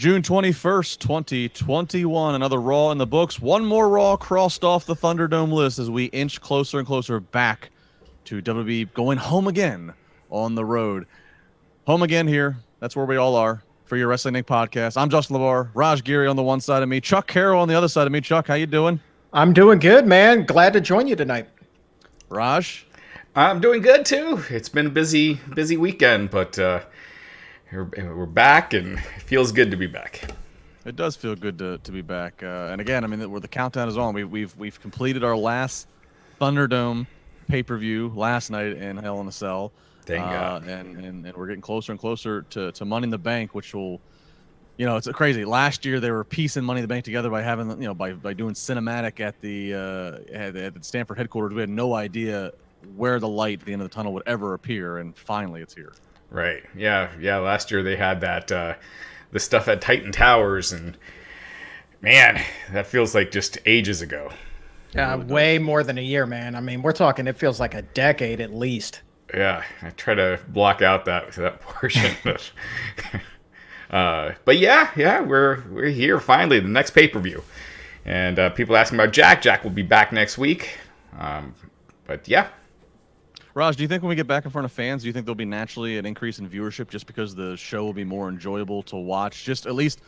June 21st, 2021. Another Raw in the books. One more Raw crossed off the Thunderdome list as we inch closer and closer back to WWE going home again on the road. Home again here. That's where we all are for your Wrestling Inc. podcast. I'm Justin LaBar. Raj Giri on the one side of me. Chuck Carroll on the other side of me. Chuck, how you doing? I'm doing good, man. Glad to join you tonight. Raj? I'm doing good, too. It's been a busy weekend, but we're back, and it feels good to be back. It does feel good to be back. And again, I mean, where the countdown is on. We've completed our last Thunderdome pay-per-view last night in Hell in a Cell. Thank God. And we're getting closer and closer to Money in the Bank, which will, it's crazy. Last year they were piecing Money in the Bank together by having, by doing cinematic at the Stanford headquarters. We had no idea where the light at the end of the tunnel would ever appear, and finally it's here. Right. Yeah. Last year they had that the stuff at Titan Towers, and man, that feels like just ages ago. Yeah, way more than a year, man. I mean, we're talking. It feels like a decade at least. Yeah, I try to block out that portion. But yeah, we're here finally. The next pay-per-view, and people asking about Jack. Jack will be back next week. But yeah. Raj, do you think when we get back in front of fans, do you think there'll be naturally an increase in viewership just because the show will be more enjoyable to watch? Just at least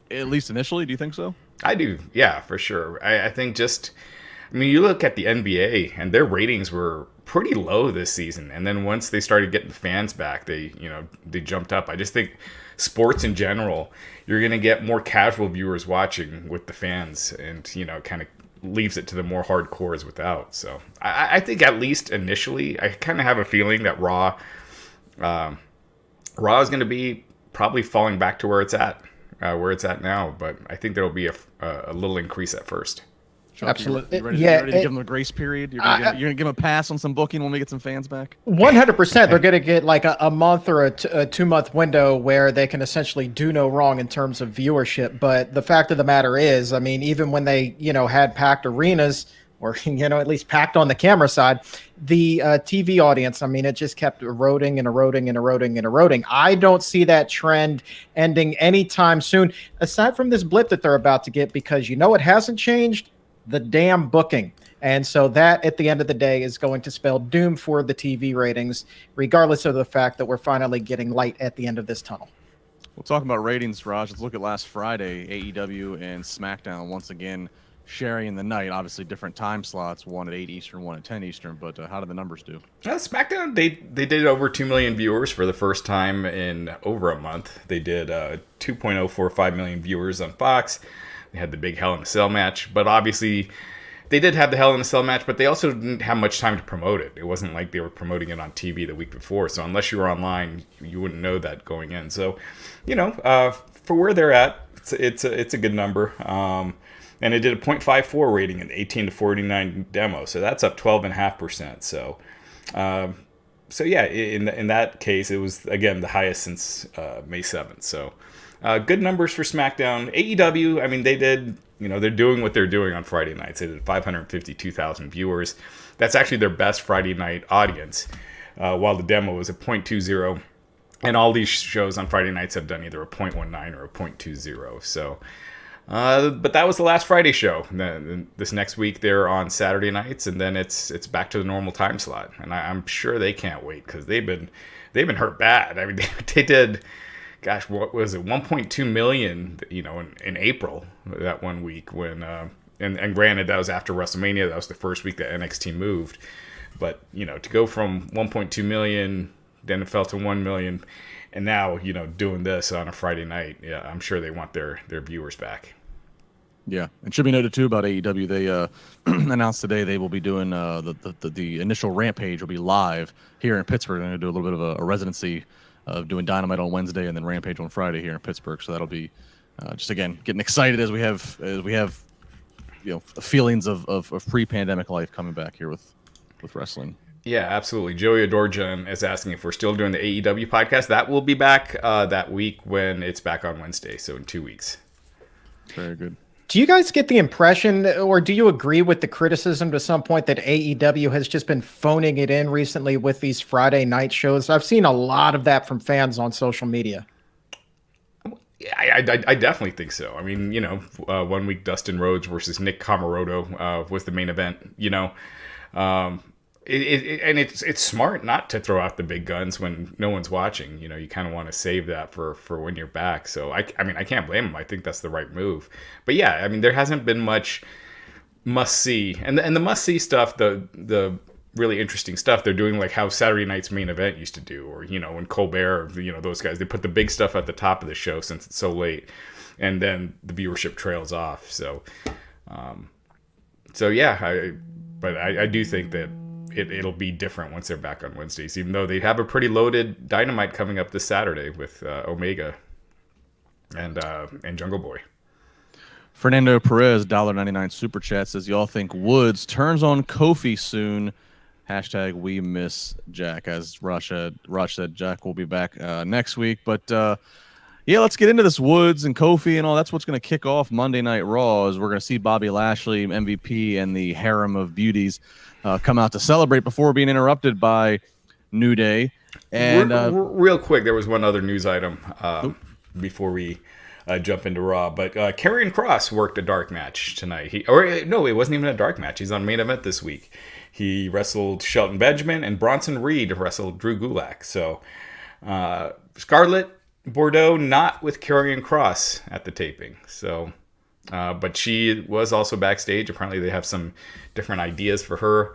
initially, do you think so? I do, yeah, for sure. I think you look at the NBA and their ratings were pretty low this season, and then once they started getting the fans back, they jumped up. I just think sports in general, you're gonna get more casual viewers watching with the fans, and kind of leaves it to the more hardcores without. So I think at least initially, I kind of have a feeling that Raw is going to be probably falling back to where it's at now. But I think there will be a little increase at first. Chuck, Absolutely. You ready to give them a grace period? You're going to give them a pass on some booking when we get some fans back? 100%. They're going to get like a month or a 2-month window where they can essentially do no wrong in terms of viewership. But the fact of the matter is, I mean, even when they, had packed arenas or, at least packed on the camera side, the TV audience, I mean, it just kept eroding and eroding and eroding and eroding. I don't see that trend ending anytime soon, aside from this blip that they're about to get, because it hasn't changed. The damn booking. And so that at the end of the day is going to spell doom for the TV ratings, regardless of the fact that we're finally getting light at the end of this tunnel. We'll talk about ratings, Raj. Let's look at last Friday. AEW and SmackDown once again sharing the night. Obviously different time slots, one at 8 Eastern, one at 10 Eastern, but how did the numbers do? SmackDown, they did over 2 million viewers for the first time in over a month. They did 2.045 million viewers on Fox. They had the big Hell in a Cell match, but obviously they did have the Hell in a Cell match, but they also didn't have much time to promote it. It wasn't like they were promoting it on TV the week before, so unless you were online, you wouldn't know that going in. So, for where they're at, it's a good number. And it did a 0.54 rating in 18 to 49 demo, so that's up 12.5%. So yeah, in that case, it was again the highest since May 7th. So. Good numbers for SmackDown. AEW, I mean, they did, they're doing what they're doing on Friday nights. They did 552,000 viewers. That's actually their best Friday night audience, while the demo was a 0.20. And all these shows on Friday nights have done either a 0.19 or a 0.20. So, but that was the last Friday show. This next week, they're on Saturday nights, and then it's back to the normal time slot. And I'm sure they can't wait because they've been hurt bad. I mean, they did... Gosh, what was it? 1.2 million, in April, that one week when, and granted, that was after WrestleMania. That was the first week that NXT moved. But, to go from 1.2 million, then it fell to 1 million, and now, doing this on a Friday night, yeah, I'm sure they want their viewers back. Yeah, and should be noted, too, about AEW. They announced today they will be doing the initial Rampage will be live here in Pittsburgh. They're going to do a little bit of a residency of doing Dynamite on Wednesday and then Rampage on Friday here in Pittsburgh. So that'll be just again getting excited as we have feelings of pre-pandemic life coming back here with wrestling. Yeah, absolutely. Joey Adorjan is asking if we're still doing the AEW podcast. That will be back that week when it's back on Wednesday, so in 2 weeks. Very good. Do you guys get the impression, or do you agree with the criticism to some point that AEW has just been phoning it in recently with these Friday night shows? I've seen a lot of that from fans on social media. I I definitely think so. I mean, 1 week Dustin Rhodes versus Nick Comoroto was the main event. It's smart not to throw out the big guns when no one's watching. You kind of want to save that for when you're back. So I can't blame him. I think that's the right move. But yeah, I mean, there hasn't been much must see, and the must see stuff, the really interesting stuff they're doing, like how Saturday Night's Main Event used to do, or when Colbert, those guys, they put the big stuff at the top of the show since it's so late, and then the viewership trails off. So yeah, I do think that it'll be different once they're back on Wednesdays, even though they have a pretty loaded Dynamite coming up this Saturday with Omega and Jungle Boy. Fernando Perez, $1.99 super chat, says, y'all think Woods turns on Kofi soon? Hashtag we miss Jack. As Raj said, Jack will be back next week. But yeah, let's get into this Woods and Kofi and all. That's what's going to kick off Monday Night Raw, is we're going to see Bobby Lashley, MVP, and the harem of beauties come out to celebrate before being interrupted by New Day. And real quick, there was one other news item before we jump into Raw, but Karrion Kross worked a dark match tonight. It wasn't even a dark match. He's on main event this week. He wrestled Shelton Benjamin, and Bronson Reed wrestled Drew Gulak. So Scarlett Bordeaux not with Karrion Kross at the taping. So, but she was also backstage. Apparently, they have some different ideas for her.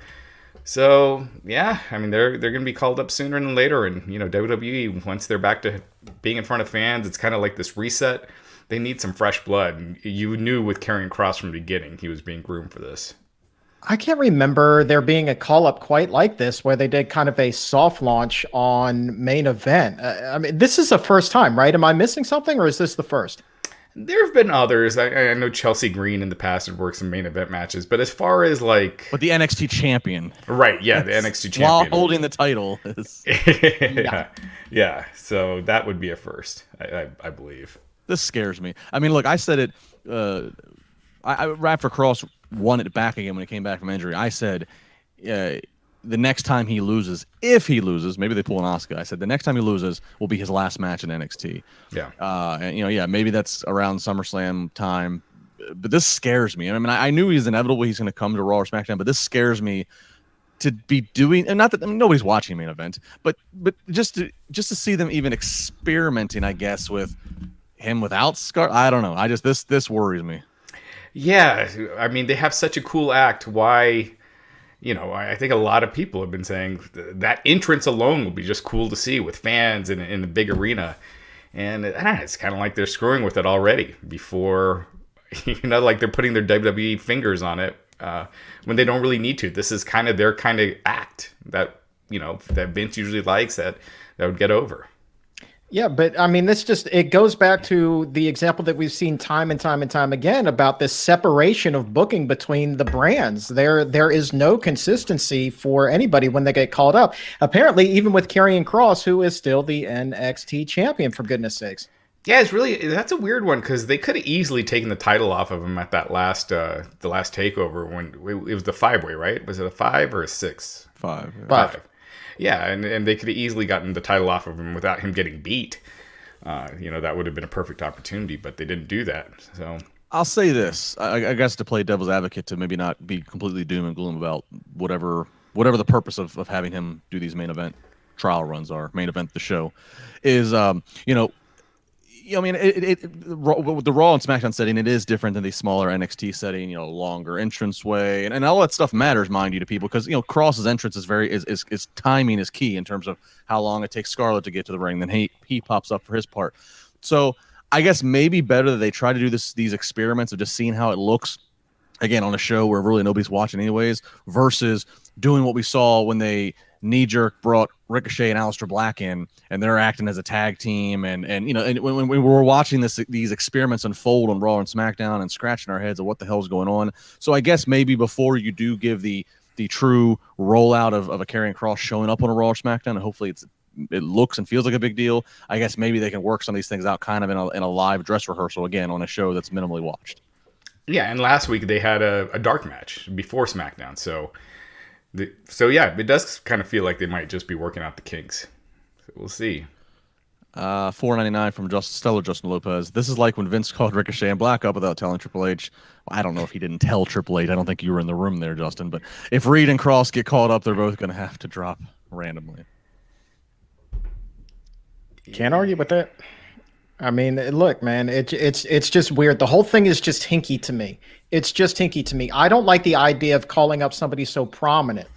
So yeah, I mean, they're going to be called up sooner than later, and WWE, once they're back to being in front of fans, it's kind of like this reset. They need some fresh blood. And you knew with Karrion Kross from the beginning he was being groomed for this. I can't remember there being a call-up quite like this where they did kind of a soft launch on main event. I mean, this is the first time, right? Am I missing something, or is this the first? There have been others. I know Chelsea Green in the past had worked some main event matches, but as far as like... But the NXT champion. Right, yeah, the NXT champion. While holding the title. Yeah, so that would be a first, I believe. This scares me. I mean, look, I said it... After Kross won it back again when he came back from injury, I said the next time he loses, if he loses, maybe they pull an Asuka, I said the next time he loses will be his last match in NXT. Yeah. And maybe that's around SummerSlam time, but this scares me. I mean, I knew he's inevitable. He's going to come to Raw or SmackDown, but this scares me to be doing, and not that nobody's watching main event, but just to see them even experimenting, I guess, with him without Scar. I don't know. This worries me. Yeah, I mean, they have such a cool act. Why, I think a lot of people have been saying that entrance alone will be just cool to see with fans in the big arena. And it's kind of like they're screwing with it already before, like they're putting their WWE fingers on it when they don't really need to. This is kind of their kind of act that, that Vince usually likes, that would get over. Yeah, but I mean, it goes back to the example that we've seen time and time and time again about this separation of booking between the brands. There is no consistency for anybody when they get called up. Apparently, even with Karrion Kross, who is still the NXT champion, for goodness sakes. Yeah, that's a weird one, because they could have easily taken the title off of him at that last takeover when it was the 5-way, right? Was it a 5 or a 6? 5. Yeah. 5. Yeah, and they could have easily gotten the title off of him without him getting beat. That would have been a perfect opportunity, but they didn't do that. So I'll say this, I guess, to play devil's advocate, to maybe not be completely doom and gloom about whatever the purpose of having him do these main event trial runs are, main event the show, is, I mean, with the Raw and SmackDown setting, it is different than the smaller NXT setting. Longer entranceway, and all that stuff matters, mind you, to people, because Cross's entrance is timing is key in terms of how long it takes Scarlett to get to the ring. Then he pops up for his part. So I guess maybe better that they try to do these experiments of just seeing how it looks again on a show where really nobody's watching anyways, versus doing what we saw when they knee-jerk brought Ricochet and Aleister Black in, and they're acting as a tag team, and when we were watching these experiments unfold on Raw and SmackDown and scratching our heads at what the hell's going on. So I guess maybe before you do give the true rollout of a Karrion Kross showing up on a Raw or SmackDown, and hopefully it looks and feels like a big deal, I guess maybe they can work some of these things out kind of in a live dress rehearsal again on a show that's minimally watched. Yeah, and last week they had a dark match before SmackDown, so yeah, it does kind of feel like they might just be working out the kinks. So we'll see. $4.99 from Stellar Justin Lopez. This is like when Vince called Ricochet and Black up without telling Triple H. Well, I don't know if he didn't tell Triple H. I don't think you were in the room there, Justin. But if Reed and Cross get called up, they're both going to have to drop randomly. Can't argue with that. I mean, look, man, it's just weird. The whole thing is just hinky to me. It's just hinky to me. I don't like the idea of calling up somebody so prominent.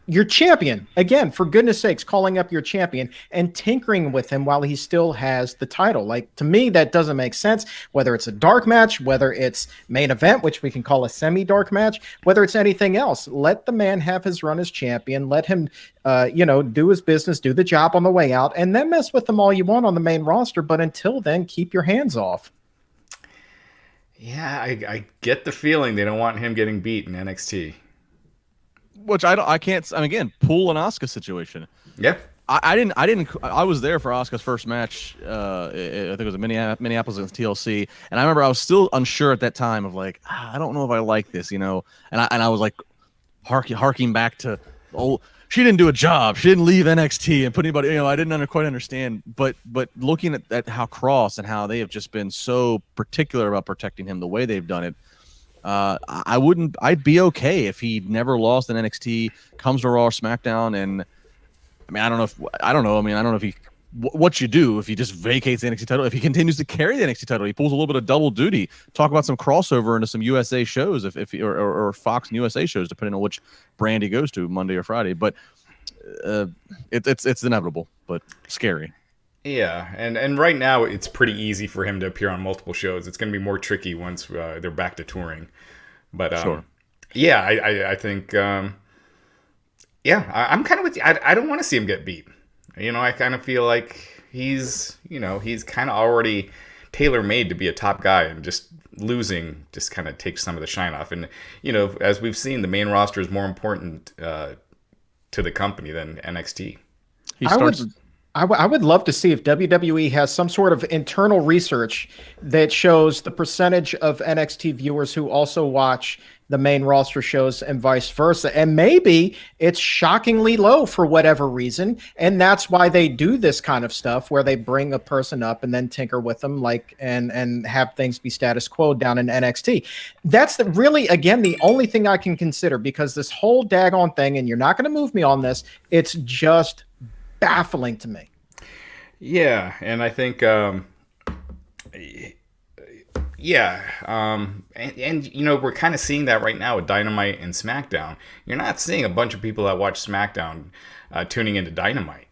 Your champion, again, for goodness sakes, calling up your champion and tinkering with him while he still has the title. Like, to me, that doesn't make sense, whether it's a dark match, whether it's main event, which we can call a semi-dark match, whether it's anything else. Let the man have his run as champion. Let him, do his business, do the job on the way out, and then mess with them all you want on the main roster. But until then, keep your hands off. Yeah, I get the feeling they don't want him getting beat in NXT. Which I can't. I mean, again, Poole and Asuka situation. Yeah, I was there for Asuka's first match. I think it was in Minneapolis against TLC, and I remember I was still unsure at that time of like, I don't know if I like this, and I was like, harking back to, she didn't do a job. She didn't leave NXT and put anybody. I didn't quite understand. But looking at how Cross and how they have just been so particular about protecting him the way they've done it. I'd be okay if he never lost in NXT, comes to Raw or SmackDown, and I don't know if he, what you do if he just vacates the NXT title, if he continues to carry the NXT title, he pulls a little bit of double duty, talk about some crossover into some USA shows, or Fox and USA shows, depending on which brand he goes to, Monday or Friday. But it's inevitable, but scary. Yeah, and right now it's pretty easy for him to appear on multiple shows. It's going to be more tricky once they're back to touring. But sure. Yeah, I think I'm kind of with you. I don't want to see him get beat. I kind of feel like he's kind of already tailor-made to be a top guy, and just losing just kind of takes some of the shine off. And as we've seen, the main roster is more important to the company than NXT. I would love to see if WWE has some sort of internal research that shows the percentage of NXT viewers who also watch the main roster shows and vice versa. And maybe it's shockingly low for whatever reason. And that's why they do this kind of stuff where they bring a person up and then tinker with them and have things be status quo down in NXT. That's really, again, the only thing I can consider, because this whole daggone thing, and you're not going to move me on this, it's just baffling to me. Yeah, and I think and we're kind of seeing that right now with Dynamite and SmackDown. You're not seeing a bunch of people that watch SmackDown tuning into Dynamite,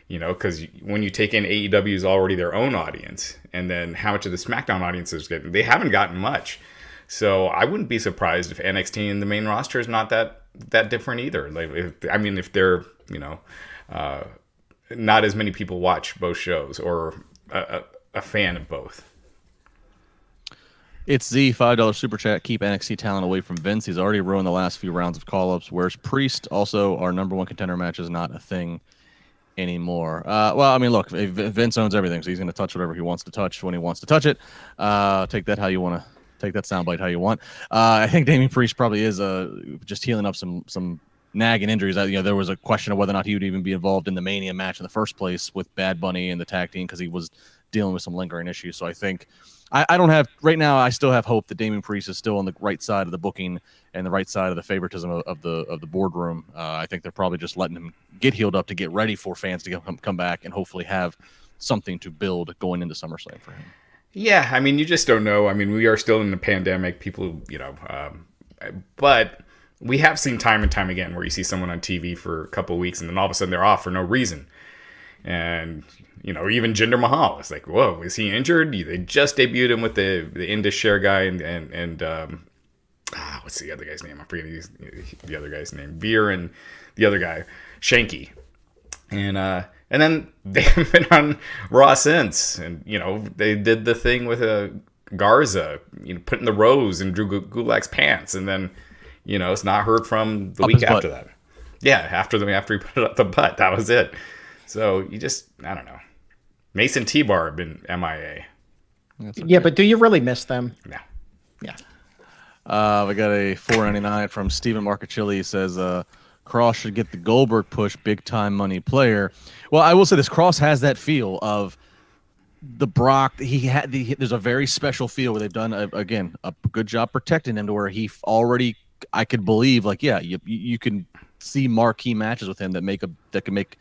because when you take in AEW's already their own audience, and then how much of the SmackDown audience is getting, they haven't gotten much. So I wouldn't be surprised if NXT and the main roster is not that different either. Like, if they're not as many people watch both shows, or a fan of both. It's the $5 super chat. Keep NXT talent away from Vince. He's already ruined the last few rounds of call-ups. Whereas Priest, also our number one contender match, is not a thing anymore. Look, Vince owns everything, so he's going to touch whatever he wants to touch when he wants to touch it. Take that how you want to. Take that soundbite how you want. I think Damian Priest probably is just healing up some nagging injuries. There was a question of whether or not he would even be involved in the Mania match in the first place with Bad Bunny and the tag team, because he was dealing with some lingering issues. So I think I don't have right now. I still have hope that Damian Priest is still on the right side of the booking and the right side of the favoritism of the boardroom. I think they're probably just letting him get healed up to get ready for fans to come back and hopefully have something to build going into SummerSlam for him. Yeah, you just don't know. We are still in the pandemic. People, but we have seen time and time again where you see someone on TV for a couple of weeks and then all of a sudden they're off for no reason. And, even Jinder Mahal, it's like, whoa, is he injured? They just debuted him with the Indus Share guy and what's the other guy's name? I'm forgetting the other guy's name. Veer and the other guy, Shanky. And then they haven't been on Raw since. And, they did the thing with Garza, putting the rose in Drew Gulak's pants. And then, it's not heard from the week after that. Yeah, after he put it up the butt. That was it. So I don't know. Mason T-Bar have been MIA. Okay. Yeah, but do you really miss them? No. Yeah. We got a $4.99 from Steven Marcachilli. He says, Cross should get the Goldberg push, big time money player. Well, I will say this: Cross has that feel of the Brock, there's a very special feel where they've done again a good job protecting him to where he already, I could believe, like, yeah, you can see marquee matches with him that can make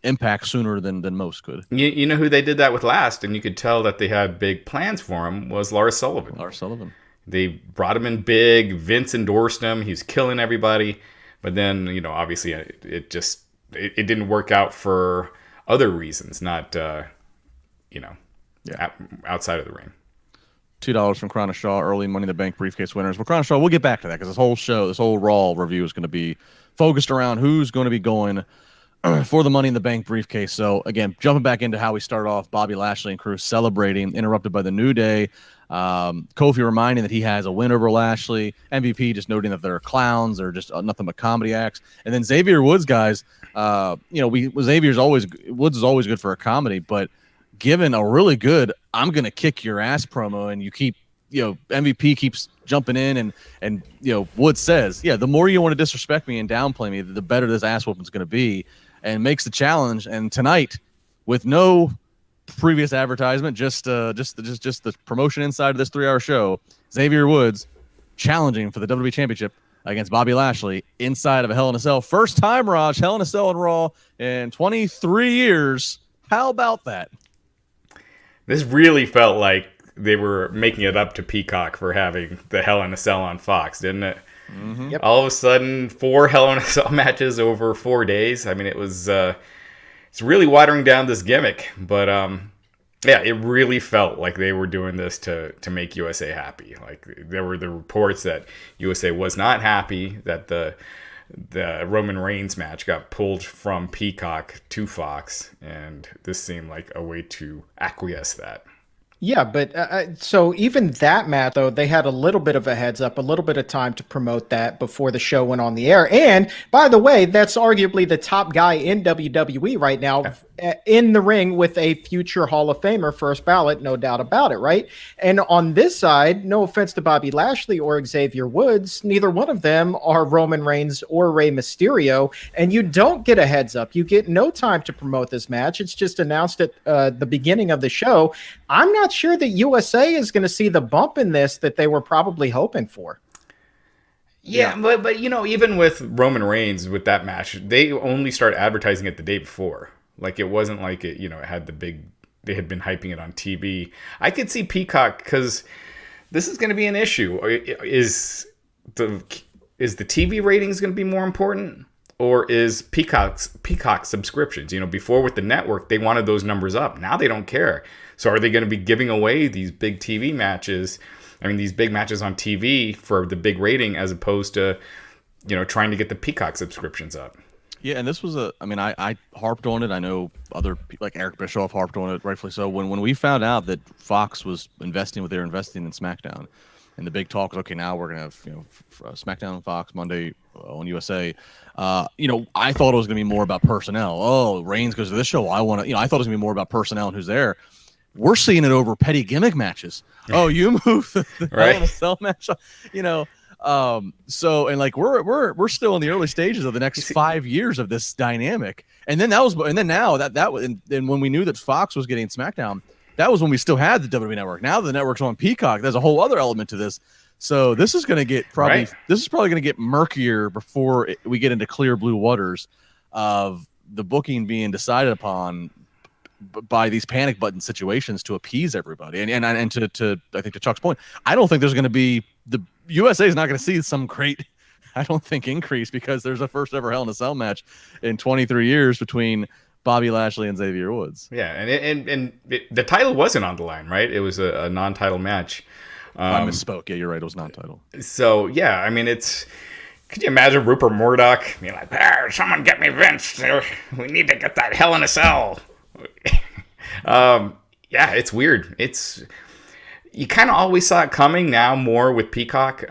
impact sooner than most could. You know who they did that with last, and you could tell that they had big plans for him, was Lars Sullivan. They brought him in big. Vince endorsed him. He's killing everybody. But then, obviously it didn't work out for other reasons, not, outside of the ring. $2 from Krana Shaw, early Money in the Bank briefcase winners. Well, Krana Shaw, we'll get back to that because this whole Raw review is going to be focused around who's going to be going for the Money in the Bank briefcase. So, again, jumping back into how we started off, Bobby Lashley and crew celebrating, interrupted by the New Day. Kofi reminding that he has a win over Lashley. MVP just noting that they're clowns. They're just nothing but comedy acts. And then Xavier Woods, guys, Woods is always good for a comedy, but given a really good I'm going to kick your ass promo, and you keep, MVP keeps jumping in and Woods says, yeah, the more you want to disrespect me and downplay me, the better this ass whooping's going to be, and makes the challenge. And tonight, with no previous advertisement, just the promotion inside of this 3-hour show, Xavier Woods challenging for the WWE Championship against Bobby Lashley inside of a Hell in a Cell. First time, Raj, Hell in a Cell and Raw in 23 years. How about that? This really felt like they were making it up to Peacock for having the Hell in a Cell on Fox, didn't it? Mm-hmm. Yep. All of a sudden, 4 Hell in a Cell matches over 4 days. I mean, it was it's really watering down this gimmick, but it really felt like they were doing this to make USA happy. Like, there were the reports that USA was not happy that the Roman Reigns match got pulled from Peacock to Fox, and this seemed like a way to acquiesce that. Yeah, but so even that match, though, they had a little bit of a heads up, a little bit of time to promote that before the show went on the air. And by the way, that's arguably the top guy in WWE right now, in the ring with a future Hall of Famer, first ballot, no doubt about it, right? And on this side, no offense to Bobby Lashley or Xavier Woods, neither one of them are Roman Reigns or Rey Mysterio, and you don't get a heads up. You get no time to promote this match. It's just announced at the beginning of the show. I'm not sure that USA is going to see the bump in this that they were probably hoping for. Yeah, but even with Roman Reigns with that match, they only started advertising it the day before. Like, it wasn't like it had they had been hyping it on TV. I could see Peacock, because this is going to be an issue. Is the TV ratings going to be more important, or is Peacock subscriptions? Before with the network, they wanted those numbers up. Now they don't care. So are they going to be giving away these big TV matches? I mean, these big matches on TV for the big rating, as opposed to, trying to get the Peacock subscriptions up. Yeah, and this was I harped on it. I know other people like Eric Bischoff harped on it, rightfully so. When we found out that Fox was investing what they were investing in SmackDown, and the big talk was, okay, now we're going to have, SmackDown on Fox, Monday on USA. I thought it was going to be more about personnel. Oh, Reigns goes to this show. I thought it was going to be more about personnel and who's there. We're seeing it over petty gimmick matches. Oh, you move the right. Hell in a Cell match, So, and like we're still in the early stages of the next 5 years of this dynamic. And then when we knew that Fox was getting SmackDown, that was when we still had the WWE Network. Now the network's on Peacock. There's a whole other element to this. So this is going to get probably going to get murkier before we get into clear blue waters of the booking being decided upon by these panic button situations to appease everybody. And to I think to Chuck's point, I don't think there's going to be the USA is not going to see some great, I don't think, increase, because there's a first ever Hell in a Cell match in 23 years between Bobby Lashley and Xavier Woods. Yeah, and the title wasn't on the line, right? It was a non-title match. I misspoke. Yeah, you're right. It was non-title. So yeah, I mean, could you imagine Rupert Murdoch being like, someone get me Vince. We need to get that Hell in a Cell. Yeah, it's weird. You kind of always saw it coming. Now more with Peacock,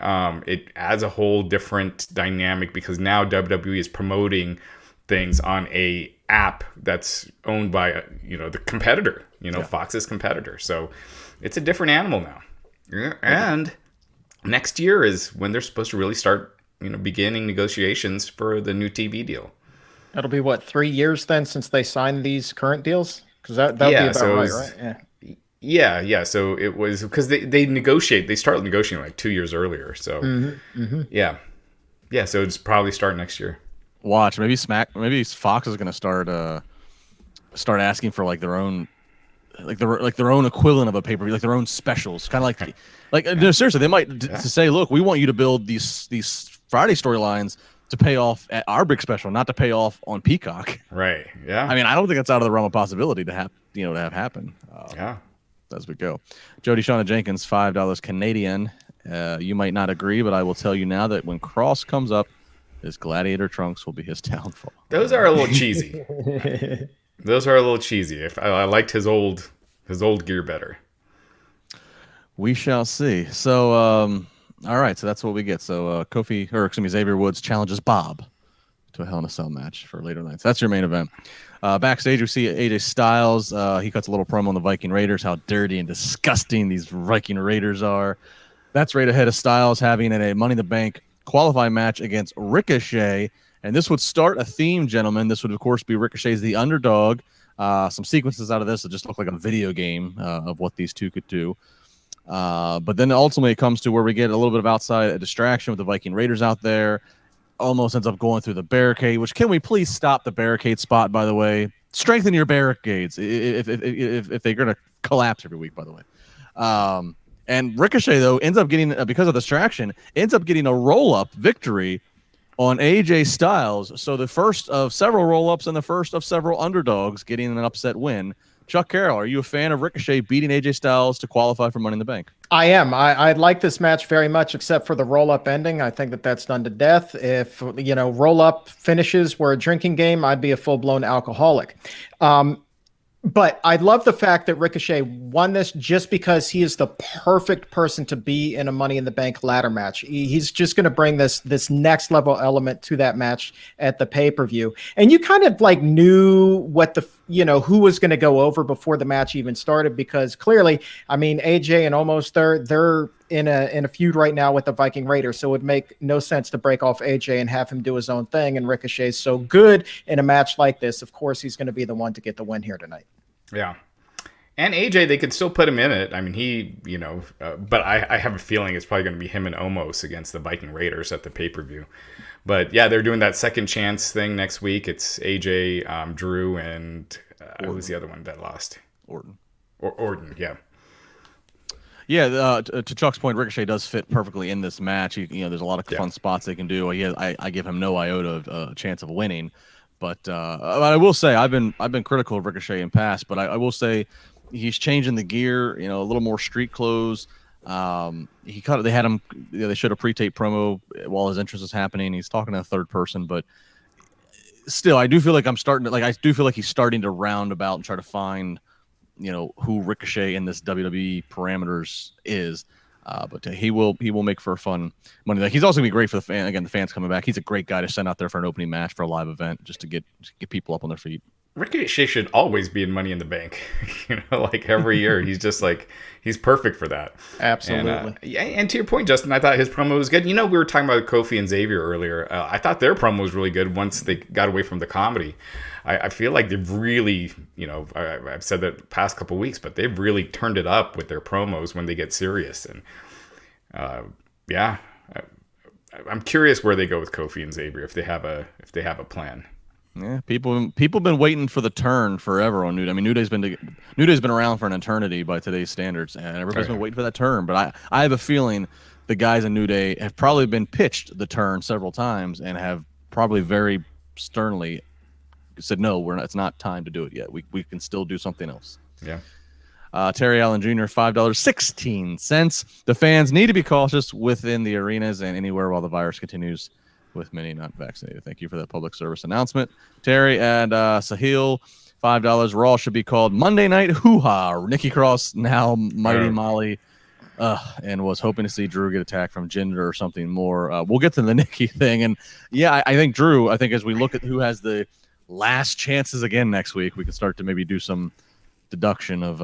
it adds a whole different dynamic, because now WWE is promoting things on a app that's owned by the competitor, Fox's competitor. So it's a different animal now. And next year is when they're supposed to really start beginning negotiations for the new TV deal. That'll be 3 years then since they signed these current deals? Because that'll be about right? Yeah. Yeah. So it was because they start negotiating like 2 years earlier. So yeah. So it's probably start next year. Watch, maybe Fox is going to start asking for like their own equivalent of a pay-per-view, like their own specials, kind of like no, seriously, they might to say, look, we want you to build these Friday storylines to pay off at our big special, not to pay off on Peacock. Right. Yeah. I mean, I don't think that's out of the realm of possibility to have happen. As we go. Jody Shauna Jenkins, $5 Canadian. You might not agree, but I will tell you now that when Cross comes up, his gladiator trunks will be his downfall. Those are a little cheesy. Those are a little cheesy. I liked his old gear better. We shall see. So, all right. So that's what we get. So Xavier Woods challenges Bob to a Hell in a Cell match for later nights. That's your main event. Backstage, we see AJ Styles. He cuts a little promo on the Viking Raiders, how dirty and disgusting these Viking Raiders are. That's right ahead of Styles having a Money in the Bank qualifying match against Ricochet. And this would start a theme, gentlemen. This would, of course, be Ricochet's the underdog. Some sequences out of this that just look like a video game of what these two could do. But then ultimately it comes to where we get a little bit of outside distraction with the Viking Raiders out there. Almost ends up going through the barricade, which can we please stop the barricade spot, by the way? Strengthen your barricades if they're going to collapse every week, by the way. And Ricochet, though, ends up getting, because of distraction, a roll-up victory on AJ Styles. So the first of several roll-ups and the first of several underdogs getting an upset win. Chuck Carroll, are you a fan of Ricochet beating AJ Styles to qualify for Money in the Bank? I am. I like this match very much, except for the roll-up ending. I think that's done to death. If, roll-up finishes were a drinking game, I'd be a full-blown alcoholic. But I love the fact that Ricochet won this just because he is the perfect person to be in a Money in the Bank ladder match. He's just going to bring this next level element to that match at the pay-per-view. And you kind of like knew what who was going to go over before the match even started, because clearly, I mean, AJ and Omos, they're in a feud right now with the Viking Raiders, so it would make no sense to break off AJ and have him do his own thing. And Ricochet's so good in a match like this, of course he's going to be the one to get the win here tonight. Yeah. And AJ, they could still put him in it. I mean, but I have a feeling it's probably going to be him and Omos against the Viking Raiders at the pay-per-view. But yeah, they're doing that second chance thing next week. It's AJ, Drew, and who was the other one that lost? Orton. Orton, yeah. Yeah, to Chuck's point, Ricochet does fit perfectly in this match. There's a lot of fun spots they can do. I give him no iota of chance of winning. But I will say I've been critical of Ricochet in past, but I will say he's changing the gear, a little more street clothes. They had him, they showed a pre-tape promo while his entrance was happening. He's talking to a third person, but still, I do feel like he's starting to round about and try to find, who Ricochet in this WWE parameters is. But he will make for a fun Money. Like, he's also gonna be great for the fans coming back. He's a great guy to send out there for an opening match for a live event, just to get people up on their feet. Ricochet should always be in Money in the Bank. Like every year, he's perfect for that. Absolutely. And to your point, Justin, I thought his promo was good. We were talking about Kofi and Xavier earlier. I thought their promo was really good once they got away from the comedy. I feel like they've really, I've said that the past couple of weeks, but they've really turned it up with their promos when they get serious. And I'm curious where they go with Kofi and Xavier, if they have a plan. Yeah, people been waiting for the turn forever on New Day. I mean, New Day's been around for an eternity by today's standards, and everybody's been waiting for that turn. But I have a feeling the guys in New Day have probably been pitched the turn several times and have probably very sternly said, no, it's not time to do it yet. We can still do something else. Yeah. Terry Allen Jr., $5.16. The fans need to be cautious within the arenas and anywhere while the virus continues, with many not vaccinated. Thank you for that public service announcement, Terry. And Sahil, $5. Raw should be called Monday Night Hoo-Ha. Nikki Cross, now Mighty Molly, and was hoping to see Drew get attacked from Jinder or something more. We'll get to the Nikki thing. And yeah, I think Drew, as we look at who has the last chances again next week, we can start to maybe do some deduction of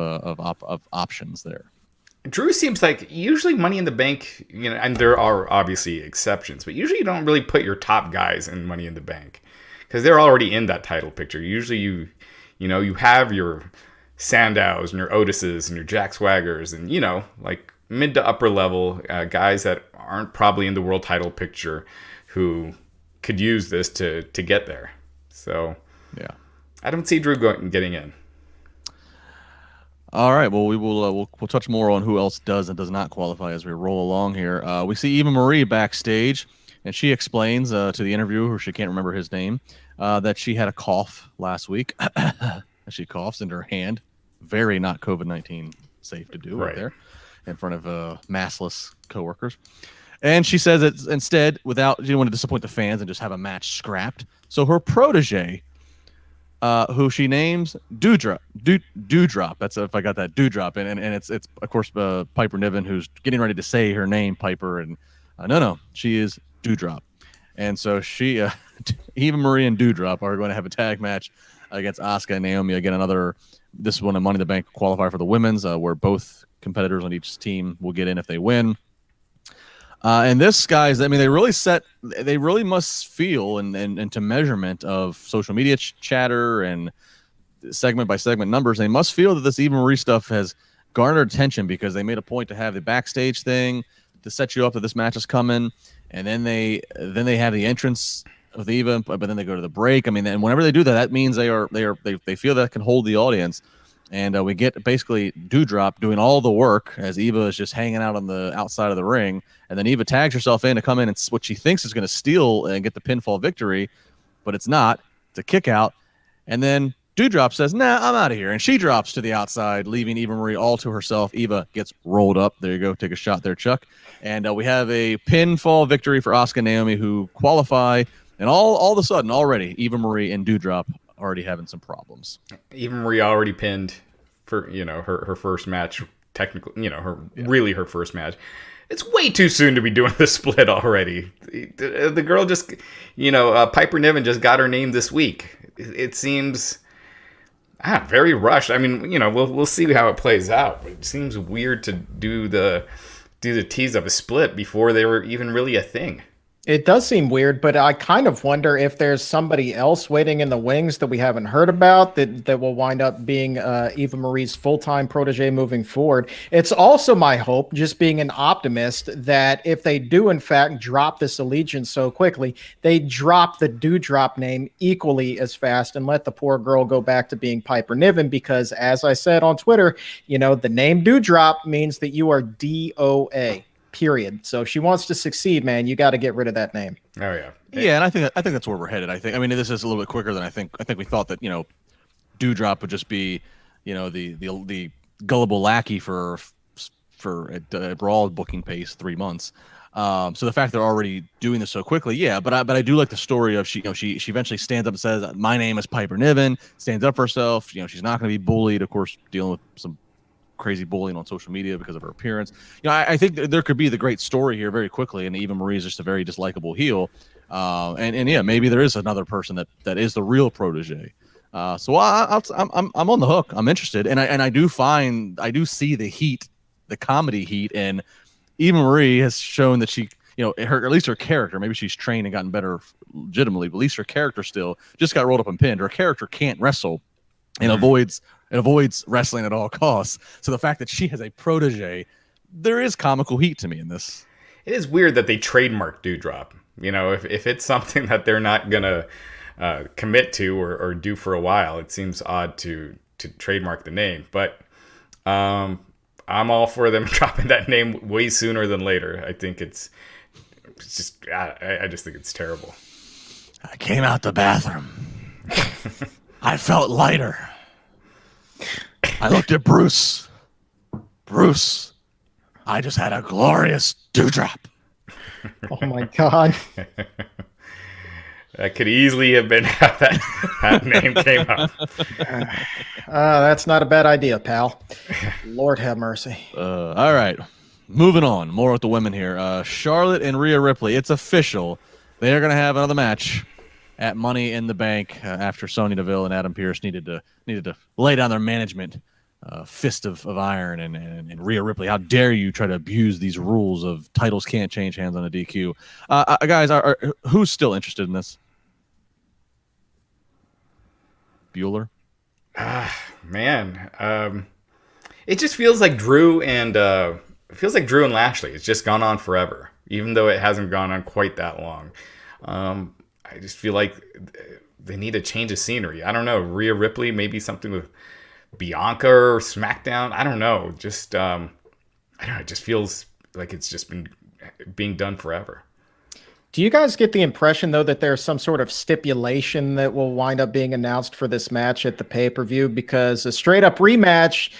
options there. Drew seems like usually Money in the Bank, and there are obviously exceptions, but usually you don't really put your top guys in Money in the Bank because they're already in that title picture. Usually you have your Sandows and your Otises and your Jack Swaggers and, you know, like mid to upper level guys that aren't probably in the world title picture who could use this to get there. So yeah, I don't see Drew getting in. All right. Well, we will we'll touch more on who else does and does not qualify as we roll along here. We see Eva Marie backstage, and she explains to the interviewer, who she can't remember his name, that she had a cough last week. She coughs into her hand. Very not COVID-19 safe to do right there in front of maskless coworkers. And she says that instead, she didn't want to disappoint the fans and just have a match scrapped. So her protege, who she names Dewdrop. That's if I got that Dewdrop, and it's of course Piper Niven, who's getting ready to say her name, Piper, and no, she is Dewdrop, and so she, Eva Marie and Dewdrop are going to have a tag match against Asuka and Naomi. Again, this one a Money in the Bank qualifier for the women's, where both competitors on each team will get in if they win. And this, guys, I mean, they really must feel and to measurement of social media chatter and segment by segment numbers, they must feel that this Eva Marie stuff has garnered attention, because they made a point to have the backstage thing to set you up that this match is coming, and then they have the entrance of Eva, but then they go to the break. I mean, and whenever they do that, that means they feel that can hold the audience. And we get basically Dewdrop doing all the work as Eva is just hanging out on the outside of the ring. And then Eva tags herself in to come in and what she thinks is going to steal and get the pinfall victory, but it's not. It's a kick out. And then Dewdrop says, nah, I'm out of here. And she drops to the outside, leaving Eva Marie all to herself. Eva gets rolled up. There you go. Take a shot there, Chuck. And we have a pinfall victory for Asuka and Naomi, who qualify. And all of a sudden, already, Eva Marie and Dewdrop already having some problems. Eva Marie already pinned for, you know, her first match, technically, you know, her first match. It's way too soon to be doing the split already. The girl just, you know, Piper Niven just got her name this week. It seems very rushed. I mean, you know, we'll see how it plays out. But it seems weird to do the tease of a split before they were even really a thing. It does seem weird, but I kind of wonder if there's somebody else waiting in the wings that we haven't heard about that will wind up being Eva Marie's full-time protege moving forward. It's also my hope, just being an optimist, that if they do in fact drop this allegiance so quickly, they drop the Dewdrop name equally as fast and let the poor girl go back to being Piper Niven, because as I said on Twitter, you know, the name Dewdrop means that you are DOA. Period. So if she wants to succeed, man, you got to get rid of that name. Oh yeah, yeah, and I think that's where we're headed. I mean, this is a little bit quicker than I think we thought that, you know, Dewdrop would just be, you know, the gullible lackey for Raw booking pace 3 months. So the fact they're already doing this so quickly, yeah. But I do like the story of she eventually stands up and says, "My name is Piper Niven." Stands up for herself. You know, she's not going to be bullied. Of course, dealing with some crazy bullying on social media because of her appearance. You know, I think there could be the great story here very quickly, and Eva Marie is just a very dislikable heel. And yeah, maybe there is another person that is the real protege. So I'm on the hook. I'm interested, and I do see the heat, the comedy heat, and Eva Marie has shown that she, you know, at least her character, maybe she's trained and gotten better legitimately, but at least her character still just got rolled up and pinned. Her character can't wrestle and avoids wrestling at all costs. So the fact that she has a protege, there is comical heat to me in this. It is weird that they trademark Dewdrop. You know, if it's something that they're not gonna commit to or do for a while, it seems odd to trademark the name. But I'm all for them dropping that name way sooner than later. I think it's just, I just think it's terrible. I came out the bathroom. I felt lighter. I looked at Bruce. Bruce, I just had a glorious Dewdrop. Oh my God. That could easily have been how that name came up. That's not a bad idea, pal. Lord have mercy. All right. Moving on. More with the women here. Charlotte and Rhea Ripley. It's official. They are going to have another match at Money in the Bank after Sonya Deville and Adam Pearce needed to lay down their management fist of iron. And Rhea Ripley, how dare you try to abuse these rules of titles can't change hands on a DQ. Guys, who's still interested in this? Bueller? Man, it just feels like Drew and Lashley. It's just gone on forever, even though it hasn't gone on quite that long. I just feel like they need a change of scenery. I don't know. Rhea Ripley, maybe something with Bianca or SmackDown. I don't know. Just I don't know. It just feels like it's just been being done forever. Do you guys get the impression, though, that there's some sort of stipulation that will wind up being announced for this match at the pay-per-view? Because a straight-up rematch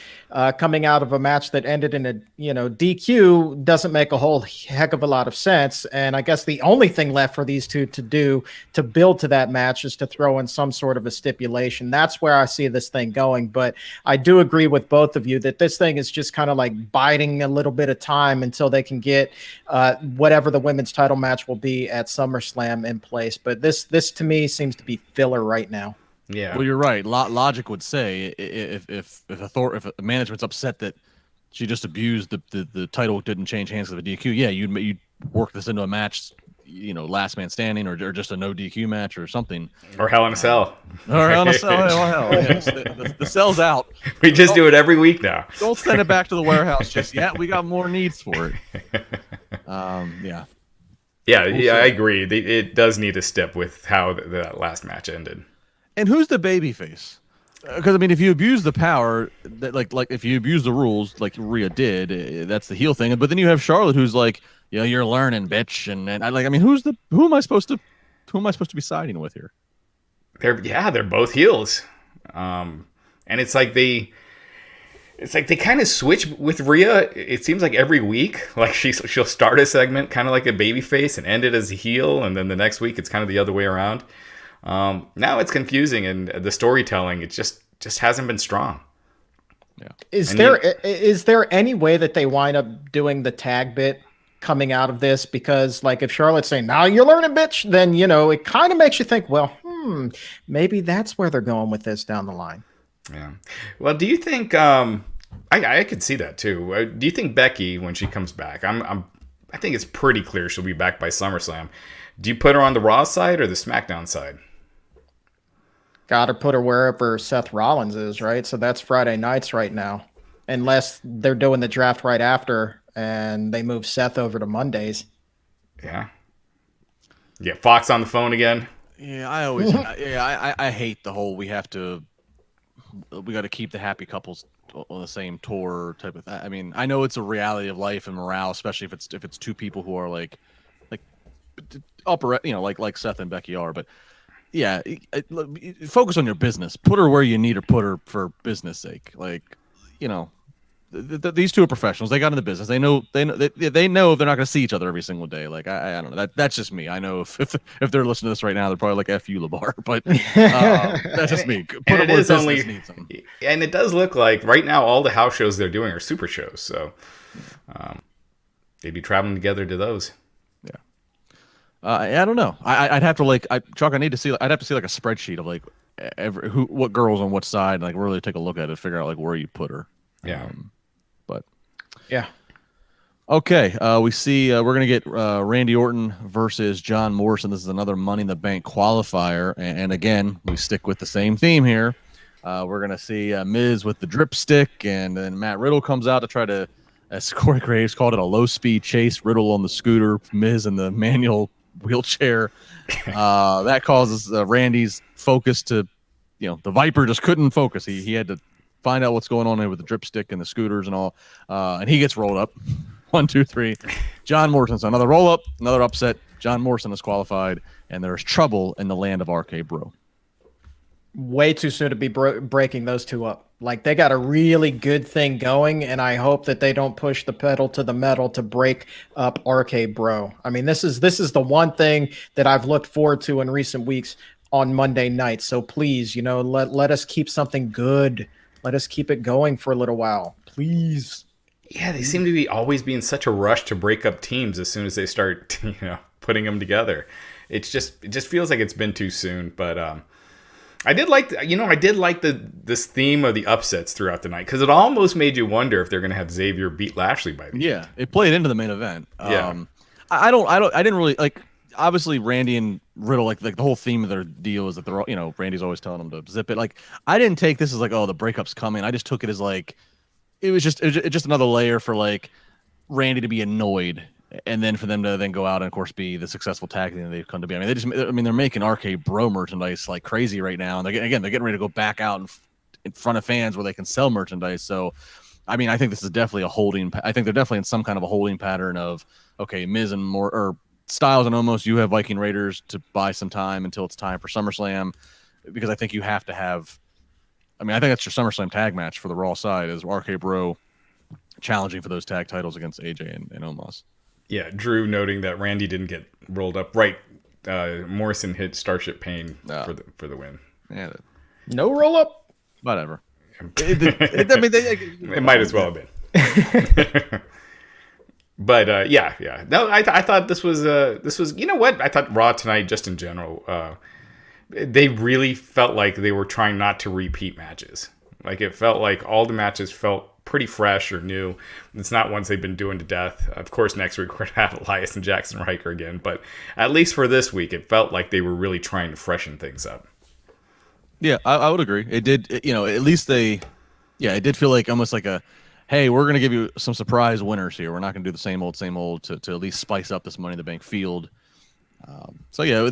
coming out of a match that ended in a DQ doesn't make a whole heck of a lot of sense. And I guess the only thing left for these two to do to build to that match is to throw in some sort of a stipulation. That's where I see this thing going. But I do agree with both of you that this thing is just kind of like biding a little bit of time until they can get whatever the women's title match will be at SummerSlam in place. But this to me seems to be filler right now. Yeah. Well, you're right. Logic would say if management's upset that she just abused the title, didn't change hands of a DQ. Yeah, you'd work this into a match, last man standing, or just a no DQ match or something. Or Hell in a Cell. Or Hell in a Cell. Hell. Yes, the cell's out. We just do it every week now. Don't send it back to the warehouse just yet. We got more needs for it. Yeah. Yeah, I agree. It does need to step with how that last match ended. And who's the baby face? Because if you abuse the power, like if you abuse the rules, like Rhea did, that's the heel thing. But then you have Charlotte, who's like, you're learning, bitch. And who am I supposed to be siding with here? They're both heels, and it's like they kind of switch with Rhea. It seems like every week, like she'll start a segment kind of like a baby face and end it as a heel, and then the next week it's kind of the other way around. Now it's confusing, and the storytelling, it just hasn't been strong. Yeah. Is there any way that they wind up doing the tag bit coming out of this? Because like if Charlotte's saying, now you're learning, bitch, then, it kind of makes you think, well, maybe that's where they're going with this down the line. Yeah. Well, do you think, I could see that too. Do you think Becky, when she comes back, I think it's pretty clear she'll be back by SummerSlam. Do you put her on the Raw side or the SmackDown side? Gotta put her wherever Seth Rollins is, right? So that's Friday nights right now. Unless they're doing the draft right after and they move Seth over to Mondays. Yeah. Yeah, Fox on the phone again. Yeah, I hate the whole we got to keep the happy couples on the same tour type of thing. I know it's a reality of life and morale, especially if it's two people who are like upper, like Seth and Becky are, but yeah, focus on your business. Put her where you need her. Put her for business sake. These two are professionals. They got in the business. They know they're not going to see each other every single day. Like I don't know. That's just me. I know if they're listening to this right now, they're probably like "F you, LaBar." But that's just me. Put and it is only, and it does look like right now all the house shows they're doing are super shows. So they'd be traveling together to those. I don't know. I'd have to Chuck. I'd have to see like a spreadsheet of like what girls on what side, and like really take a look at it, figure out like where you put her. Yeah. But yeah. Okay. We see we're gonna get Randy Orton versus John Morrison. This is another Money in the Bank qualifier, and again we stick with the same theme here. We're gonna see Miz with the drip stick, and then Matt Riddle comes out to try to, as Corey Graves called it, a low speed chase. Riddle on the scooter, Miz in the manual wheelchair. That causes Randy's focus to, the Viper just couldn't focus. He had to find out what's going on there with the drip stick and the scooters and all. And he gets rolled up. 1, 2, 3. John Morrison's another roll up, another upset. John Morrison is qualified, and there's trouble in the land of RK Bro. Way too soon to be breaking those two up. Like they got a really good thing going, and I hope that they don't push the pedal to the metal to break up RK Bro. This is the one thing that I've looked forward to in recent weeks on Monday nights. So please, let us keep something good. Let us keep it going for a little while, please. Yeah, they seem to be always be in such a rush to break up teams as soon as they start, putting them together. It just feels like it's been too soon, but I did like this theme of the upsets throughout the night, because it almost made you wonder if they're going to have Xavier beat Lashley by the end. Yeah, it played into the main event. Yeah. I didn't really like. obviously Randy and Riddle, like the whole theme of their deal is that they're all, Randy's always telling them to zip it. Like, I didn't take this as like, oh, the breakup's coming. I just took it as like, it was just another layer for like Randy to be annoyed, and then for them to then go out and of course be the successful tag team that they've come to be. I mean, they're making RK Bro merchandise like crazy right now, and they're getting ready to go back out in front of fans where they can sell merchandise. So, I mean, I think this is definitely I think they're definitely in some kind of a holding pattern of, okay, Miz and Styles and Omos, you have Viking Raiders to buy some time until it's time for SummerSlam, because I think you have to have. I mean, I think that's your SummerSlam tag match for the Raw side is RK Bro challenging for those tag titles against AJ and Omos. Yeah, Drew noting that Randy didn't get rolled up. Right, Morrison hit Starship Pain for the win. Yeah, no roll up. Whatever. It might as well have been. But yeah. No, I thought this was. You know what? I thought Raw tonight, just in general, they really felt like they were trying not to repeat matches. Like, it felt like all the matches felt pretty fresh or new. It's not ones they've been doing to death. Of course, next week we're going to have Elias and Jackson Ryker again. But at least for this week, it felt like they were really trying to freshen things up. Yeah, I would agree. It did, at least it did feel like almost like hey, we're going to give you some surprise winners here. We're not going to do the same old to at least spice up this Money in the Bank field. So yeah,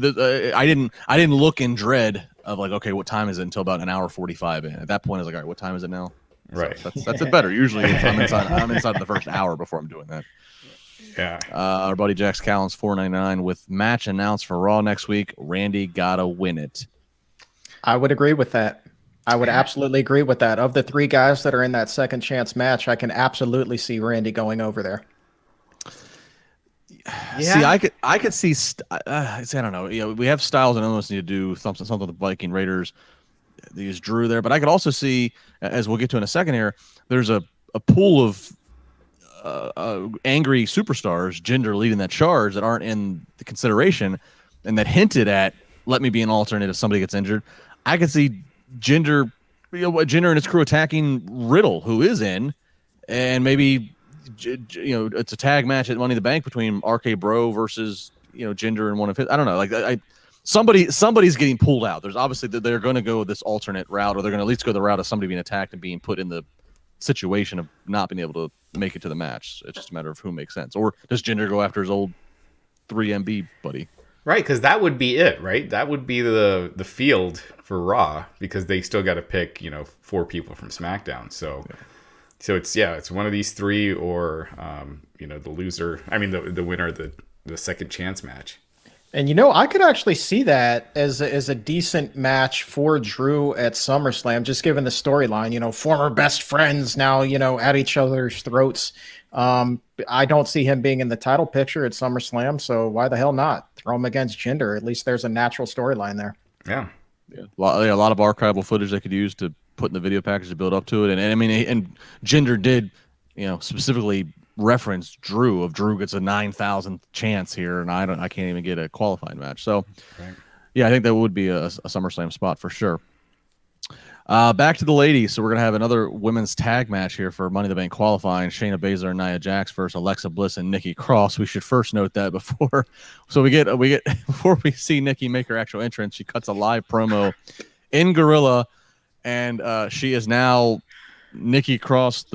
I didn't look in dread of like, okay, what time is it until about an hour 45 in. At that point, I was like, all right, what time is it now? Right. So that's it better. Usually I'm inside the first hour before I'm doing that. Yeah. Our buddy Jax Callen's $4.99 with match announced for Raw next week. Randy gotta win it. I would agree with that. I would absolutely agree with that. Of the three guys that are in that second chance match, I can absolutely see Randy going over there. Yeah. See, I could see. I don't know. We have Styles and Omos need to do something with the Viking Raiders. They use Drew there, but I could also see, as we'll get to in a second here, there's a pool of angry superstars, Jinder leading that charge, that aren't in the consideration, and that hinted at, let me be an alternate if somebody gets injured. I could see Jinder and his crew attacking Riddle, who is in, and maybe it's a tag match at Money in the Bank between RK Bro versus Jinder and one of his. I don't know, like somebody's getting pulled out. There's obviously they're going to go this alternate route, or they're going to at least go the route of somebody being attacked and being put in the situation of not being able to make it to the match. It's just a matter of who makes sense. Or does Jinder go after his old 3MB buddy? Right, because that would be it, right? That would be the field for Raw, because they still got to pick 4 people from SmackDown. So it's one of these 3, or the loser. I mean the winner of the second chance match. And I could actually see that as a decent match for Drew at SummerSlam, just given the storyline. Former best friends now at each other's throats. I don't see him being in the title picture at SummerSlam, so why the hell not throw him against Jinder? At least there's a natural storyline there. Yeah. A lot of archival footage they could use to put in the video package to build up to it, and I mean, and Jinder did, specifically reference Drew gets a 9,000th chance here, and I can't even get a qualifying match. So, right. Yeah, I think that would be a SummerSlam spot for sure. Back to the ladies. So we're gonna have another women's tag match here for Money in the Bank qualifying. Shayna Baszler and Nia Jax versus Alexa Bliss and Nikki Cross. We should first note that before before we see Nikki make her actual entrance, she cuts a live promo in Gorilla, and she is now Nikki Cross,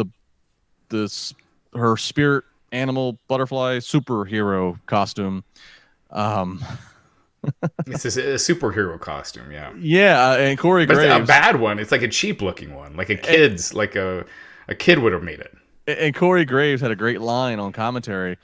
her spirit animal butterfly superhero costume. It's a superhero costume, yeah. Yeah, and Corey Graves. It's a bad one. It's like a cheap looking one, like a kid's, like a kid would have made it. And Corey Graves had a great line on commentary,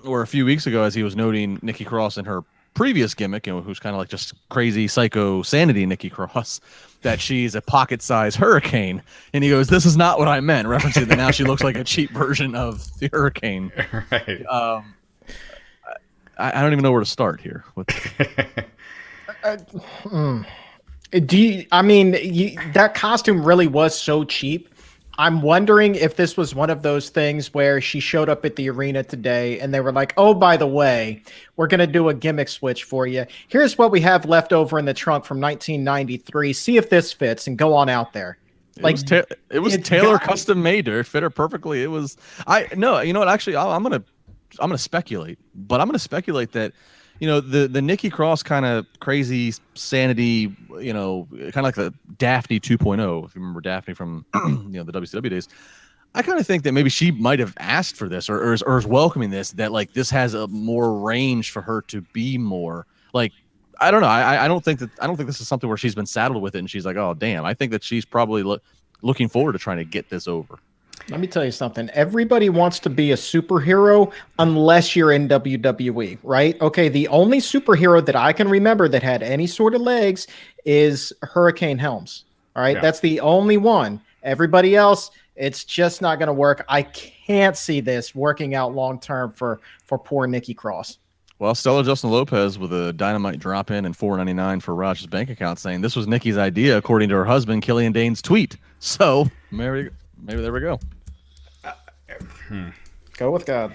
or a few weeks ago, as he was noting Nikki Cross and her previous gimmick, who's kind of like just crazy psycho sanity Nikki Cross, that she's a pocket-sized hurricane, and he goes, "This is not what I meant," referencing that now she looks like a cheap version of the hurricane. Right. I don't even know where to start here. That costume really was so cheap. I'm wondering if this was one of those things where she showed up at the arena today and they were like, "Oh, by the way, we're going to do a gimmick switch for you. Here's what we have left over in the trunk from 1993. See if this fits and go on out there." It was tailor custom made. It fit her perfectly. It was. You know what? Actually, I'm gonna speculate, but I'm gonna speculate that, the Nikki Cross kind of crazy sanity, kind of like the Daphne 2.0, if you remember Daphne from the WCW days. I kind of think that maybe she might have asked for this or is welcoming this, that like this has a more range for her to be more like, I don't know. I don't think this is something where she's been saddled with it and she's like, oh damn. I think that she's probably looking forward to trying to get this over. Let me tell you something. Everybody wants to be a superhero unless you're in WWE, right? Okay, the only superhero that I can remember that had any sort of legs is Hurricane Helms. All right, That's the only one. Everybody else, it's just not going to work. I can't see this working out long term for poor Nikki Cross. Well, Stella Justin Lopez with a Dynamite drop in and $4.99 for Raj's bank account, saying this was Nikki's idea, according to her husband Killian Dane's tweet. So maybe there we go. Go with God.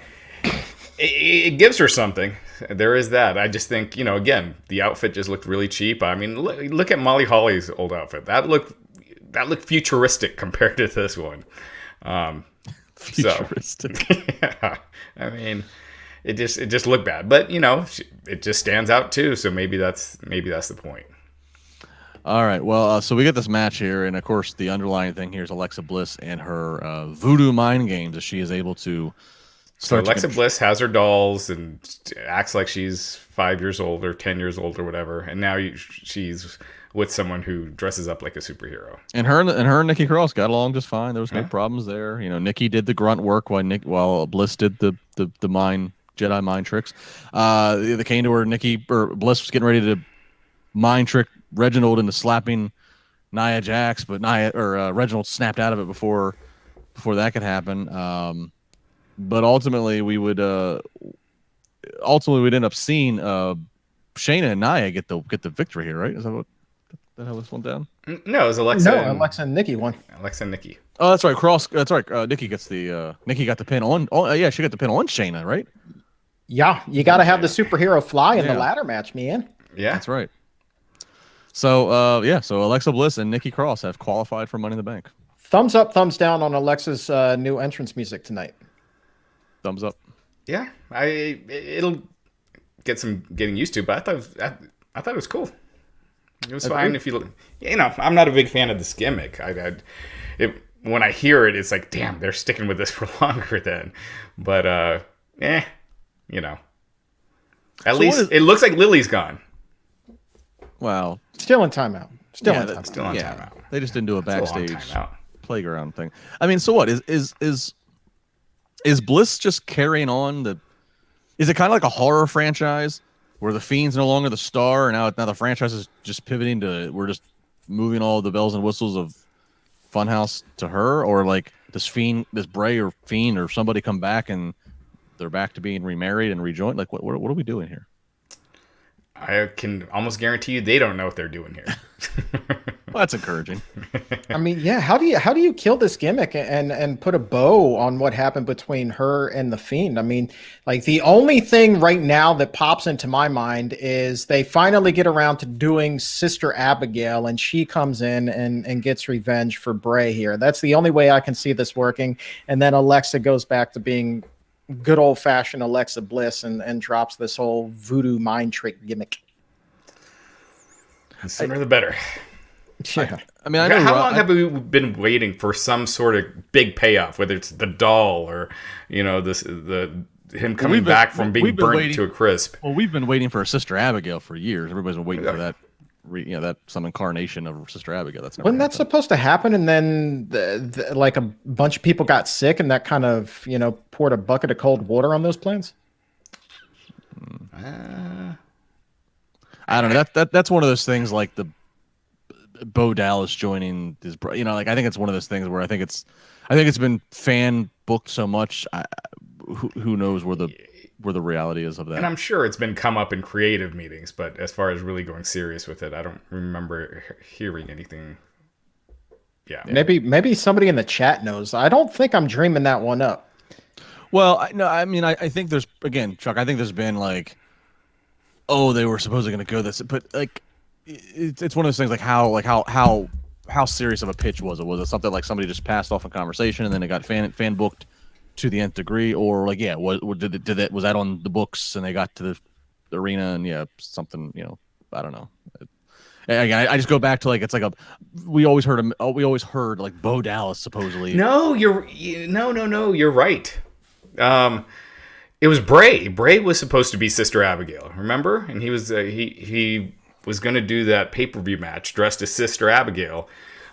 It gives her something. There is that. I just think, again, the outfit just looked really cheap. I mean, look at Molly Holly's old outfit. That looked futuristic compared to this one. Futuristic. So, yeah, I mean, it just looked bad. But it just stands out too. So maybe that's the point. All right. Well, so we get this match here, and of course, the underlying thing here is Alexa Bliss and her voodoo mind games, as she is able to start. So Alexa Bliss has her dolls and acts like she's 5 years old or 10 years old or whatever, and now she's with someone who dresses up like a superhero. And her and Nikki Cross got along just fine. There was no problems there. Nikki did the grunt work while Bliss did the Jedi mind tricks. They came to her. Bliss was getting ready to mind trick Reginald into slapping Nia Jax, but Reginald snapped out of it before that could happen. But ultimately we'd end up seeing Shayna and Nia get the victory here, right? Is that how this went down? No, it was Alexa. No, Alexa and Nikki won. Alexa and Nikki. Oh, that's right. That's right. Nikki got the pin on. Oh, yeah, she got the pin on Shayna, right? Yeah, you got to have the superhero fly in the ladder match, man. Yeah, that's right. So, so Alexa Bliss and Nikki Cross have qualified for Money in the Bank. Thumbs up, thumbs down on Alexa's new entrance music tonight. Thumbs up. Yeah, it'll get some getting used to, but I thought it was cool. It was fine if I'm not a big fan of this gimmick. When I hear it, it's like, damn, they're sticking with this for longer then. But at least it looks like Lily's gone. Wow. Still in timeout. Still in timeout. They just didn't do a backstage playground thing. I mean, so what is Bliss just carrying on is it kind of like a horror franchise where the Fiend's no longer the star and now the franchise is just pivoting to we're just moving all the bells and whistles of Funhouse to her, or like does Bray or Fiend or somebody come back and they're back to being remarried and rejoined? Like what are we doing here? I can almost guarantee you they don't know what they're doing here. Well, that's encouraging. I mean, yeah. How do you kill this gimmick and put a bow on what happened between her and the Fiend? I mean, like the only thing right now that pops into my mind is they finally get around to doing Sister Abigail, and she comes in and gets revenge for Bray here. That's the only way I can see this working. And then Alexa goes back to being good old fashioned Alexa Bliss and drops this whole voodoo mind trick gimmick. The sooner the better. Yeah. I mean, I know how long have we been waiting for some sort of big payoff, whether it's the doll or him coming back from being burnt to a crisp? Well, we've been waiting for Sister Abigail for years. Everybody's been waiting for that. That some incarnation of Sister Abigail. Wasn't that supposed to happen? And then like a bunch of people got sick, and that kind of poured a bucket of cold water on those plans. I don't know. That's one of those things like the Bo Dallas joining his. I think it's one of those things where I think it's been fan booked so much. Who knows where the reality is of that. And I'm sure it's been come up in creative meetings, but as far as really going serious with it, I don't remember hearing anything. Yeah. Maybe somebody in the chat knows. I don't think I'm dreaming that one up. Well, I think there's, again, Chuck, I think there's been like, oh, they were supposedly going to go this, but like, it's one of those things like how serious of a pitch was it? Was it something like somebody just passed off a conversation and then it got fan booked to the nth degree, or like was that on the books and they got to the arena and something, I don't know. Again, I just go back to like, it's like we always heard like Bo Dallas supposedly. No, you're right. It was Bray. Bray was supposed to be Sister Abigail, remember? And he was he was going to do that pay-per-view match dressed as Sister Abigail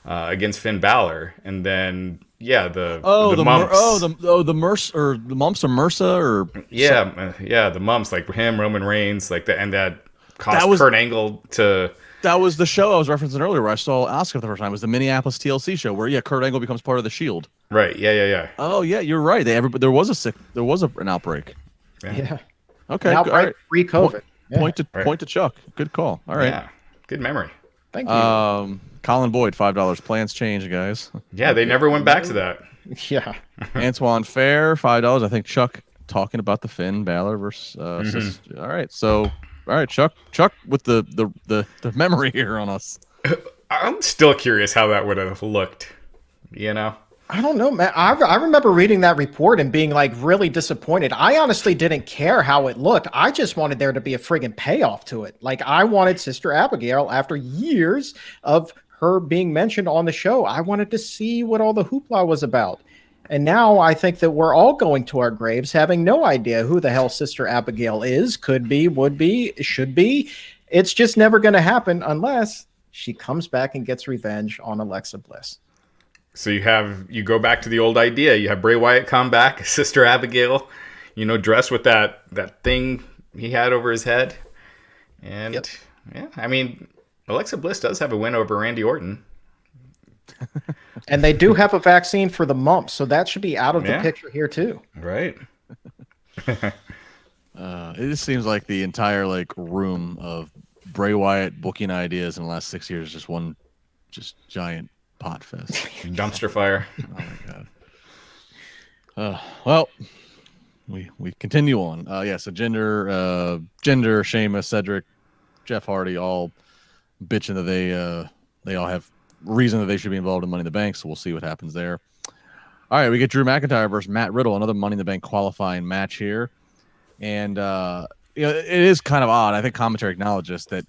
against Finn Balor, and then the mumps. The mumps or MRSA or the mumps, like him, Roman Reigns, like and that caused Kurt Angle to. That was the show I was referencing earlier where I saw Asuka for the first time. It was the Minneapolis TLC show where Kurt Angle becomes part of the Shield. Right. Yeah. Oh yeah, you're right. There was an outbreak. Yeah. Okay. An outbreak pre-COVID. Point to Chuck. Good call. All right. Yeah. Good memory. Thank you. Colin Boyd, $5. Plans change, guys. Yeah, they never went back to that. Yeah. Antoine Fair, $5. I think Chuck talking about the Finn Balor versus Sister. All right. So. All right, Chuck with the memory here on us. I'm still curious how that would have looked, I don't know, man. I remember reading that report and being like really disappointed. I honestly didn't care how it looked. I just wanted there to be a friggin' payoff to it. Like I wanted Sister Abigail, after years of her being mentioned on the show, I wanted to see what all the hoopla was about. And now I think that we're all going to our graves having no idea who the hell Sister Abigail is, could be, would be, should be. It's just never going to happen unless she comes back and gets revenge on Alexa Bliss. So you go back to the old idea. You have Bray Wyatt come back, Sister Abigail, dressed with that thing he had over his head. And I mean, Alexa Bliss does have a win over Randy Orton. And they do have a vaccine for the mumps, so that should be out of the picture here too. Right. It just seems like the entire room of Bray Wyatt booking ideas in the last 6 years is just one giant pot fest. Dumpster fire. Oh my god. Well, we continue on. So Jinder, Sheamus, Cedric, Jeff Hardy all bitching that they all have reason that they should be involved in Money in the Bank, so we'll see what happens there. All right, we get Drew McIntyre versus Matt Riddle, another Money in the Bank qualifying match here. And it is kind of odd. I think commentary acknowledges that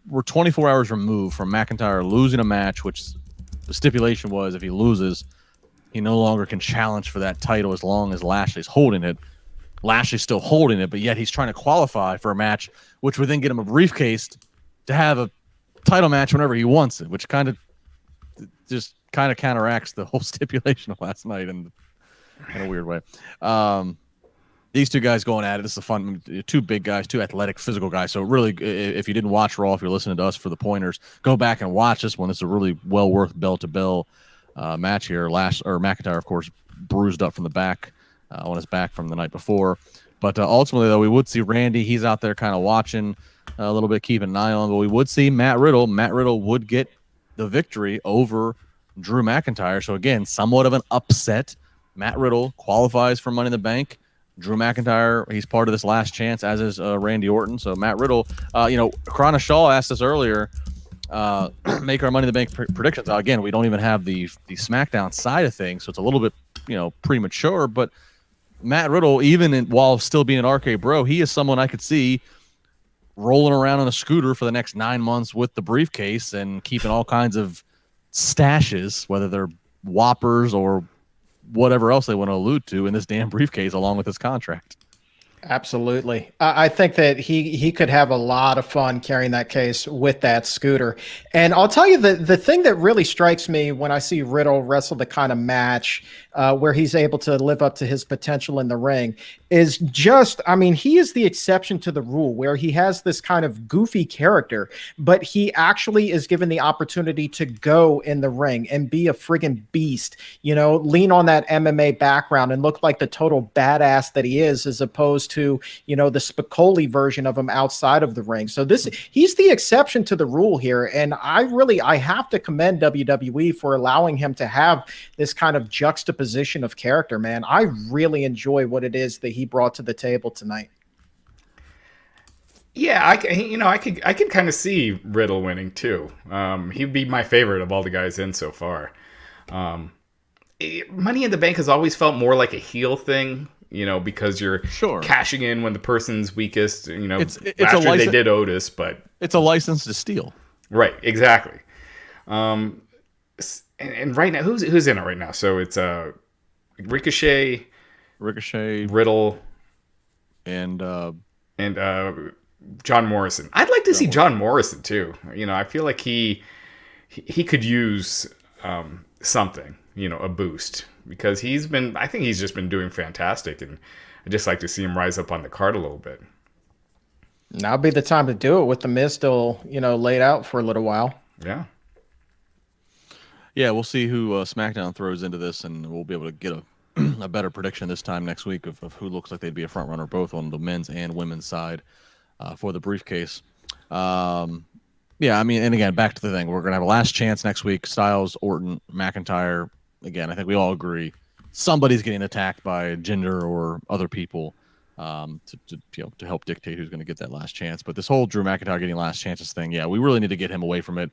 we're 24 hours removed from McIntyre losing a match, which the stipulation was if he loses, he no longer can challenge for that title as long as Lashley's holding it. Lashley's still holding it, but yet he's trying to qualify for a match, which would then get him a briefcase to have a title match whenever he wants it, which kind of counteracts the whole stipulation of last night in a weird way. These two guys going at it. This is a fun, two big guys, two athletic, physical guys. So really, if you didn't watch Raw, if you're listening to us for the pointers, go back and watch this one. This is a really well worth bell-to-bell match here. McIntyre, of course, bruised up from the back on his back from the night before. But ultimately, though, we would see Randy. He's out there kind of watching a little bit, keeping an eye on. But we would see Matt Riddle. Matt Riddle would get the victory over Drew McIntyre. So again, somewhat of an upset. Matt Riddle qualifies for Money in the Bank. Drew McIntyre, he's part of this last chance, as is Randy Orton. So Matt Riddle, Krana Shaw asked us earlier, make our Money in the Bank predictions. Again, we don't even have the SmackDown side of things, so it's a little bit premature. But Matt Riddle, while still being an RK Bro, he is someone I could see rolling around on a scooter for the next 9 months with the briefcase and keeping all kinds of stashes, whether they're whoppers or whatever else they want to allude to in this damn briefcase along with his contract. Absolutely. I think that he could have a lot of fun carrying that case with that scooter. And I'll tell you, the thing that really strikes me when I see Riddle wrestle the kind of match where he's able to live up to his potential in the ring is just, he is the exception to the rule where he has this kind of goofy character, but he actually is given the opportunity to go in the ring and be a friggin' beast, lean on that MMA background and look like the total badass that he is, as opposed to, the Spicoli version of him outside of the ring. So he's the exception to the rule here. And I have to commend WWE for allowing him to have this kind of juxtaposition of character, man. I really enjoy what it is that he brought to the table tonight. Yeah, I could kind of see Riddle winning too. He'd be my favorite of all the guys in so far. Money in the Bank has always felt more like a heel thing because you're Sure. cashing in when the person's weakest. It's last year they did Otis, but it's a license to steal. Right, exactly. And right now, who's in it right now? So it's Ricochet, Riddle, and John Morrison. I'd like to see John Morrison too. I feel like he could use something, a boost, because I think he's just been doing fantastic, and I'd just like to see him rise up on the card a little bit. Now'd be the time to do it with the Miz still, laid out for a little while. Yeah. Yeah, we'll see who SmackDown throws into this, and we'll be able to get a better prediction this time next week of who looks like they'd be a front runner both on the men's and women's side for the briefcase. Yeah, I mean, and again, back to the thing. We're going to have a last chance next week. Styles, Orton, McIntyre. Again, I think we all agree somebody's getting attacked by Jinder or other people to help dictate who's going to get that last chance. But this whole Drew McIntyre getting last chances thing, yeah, we really need to get him away from it.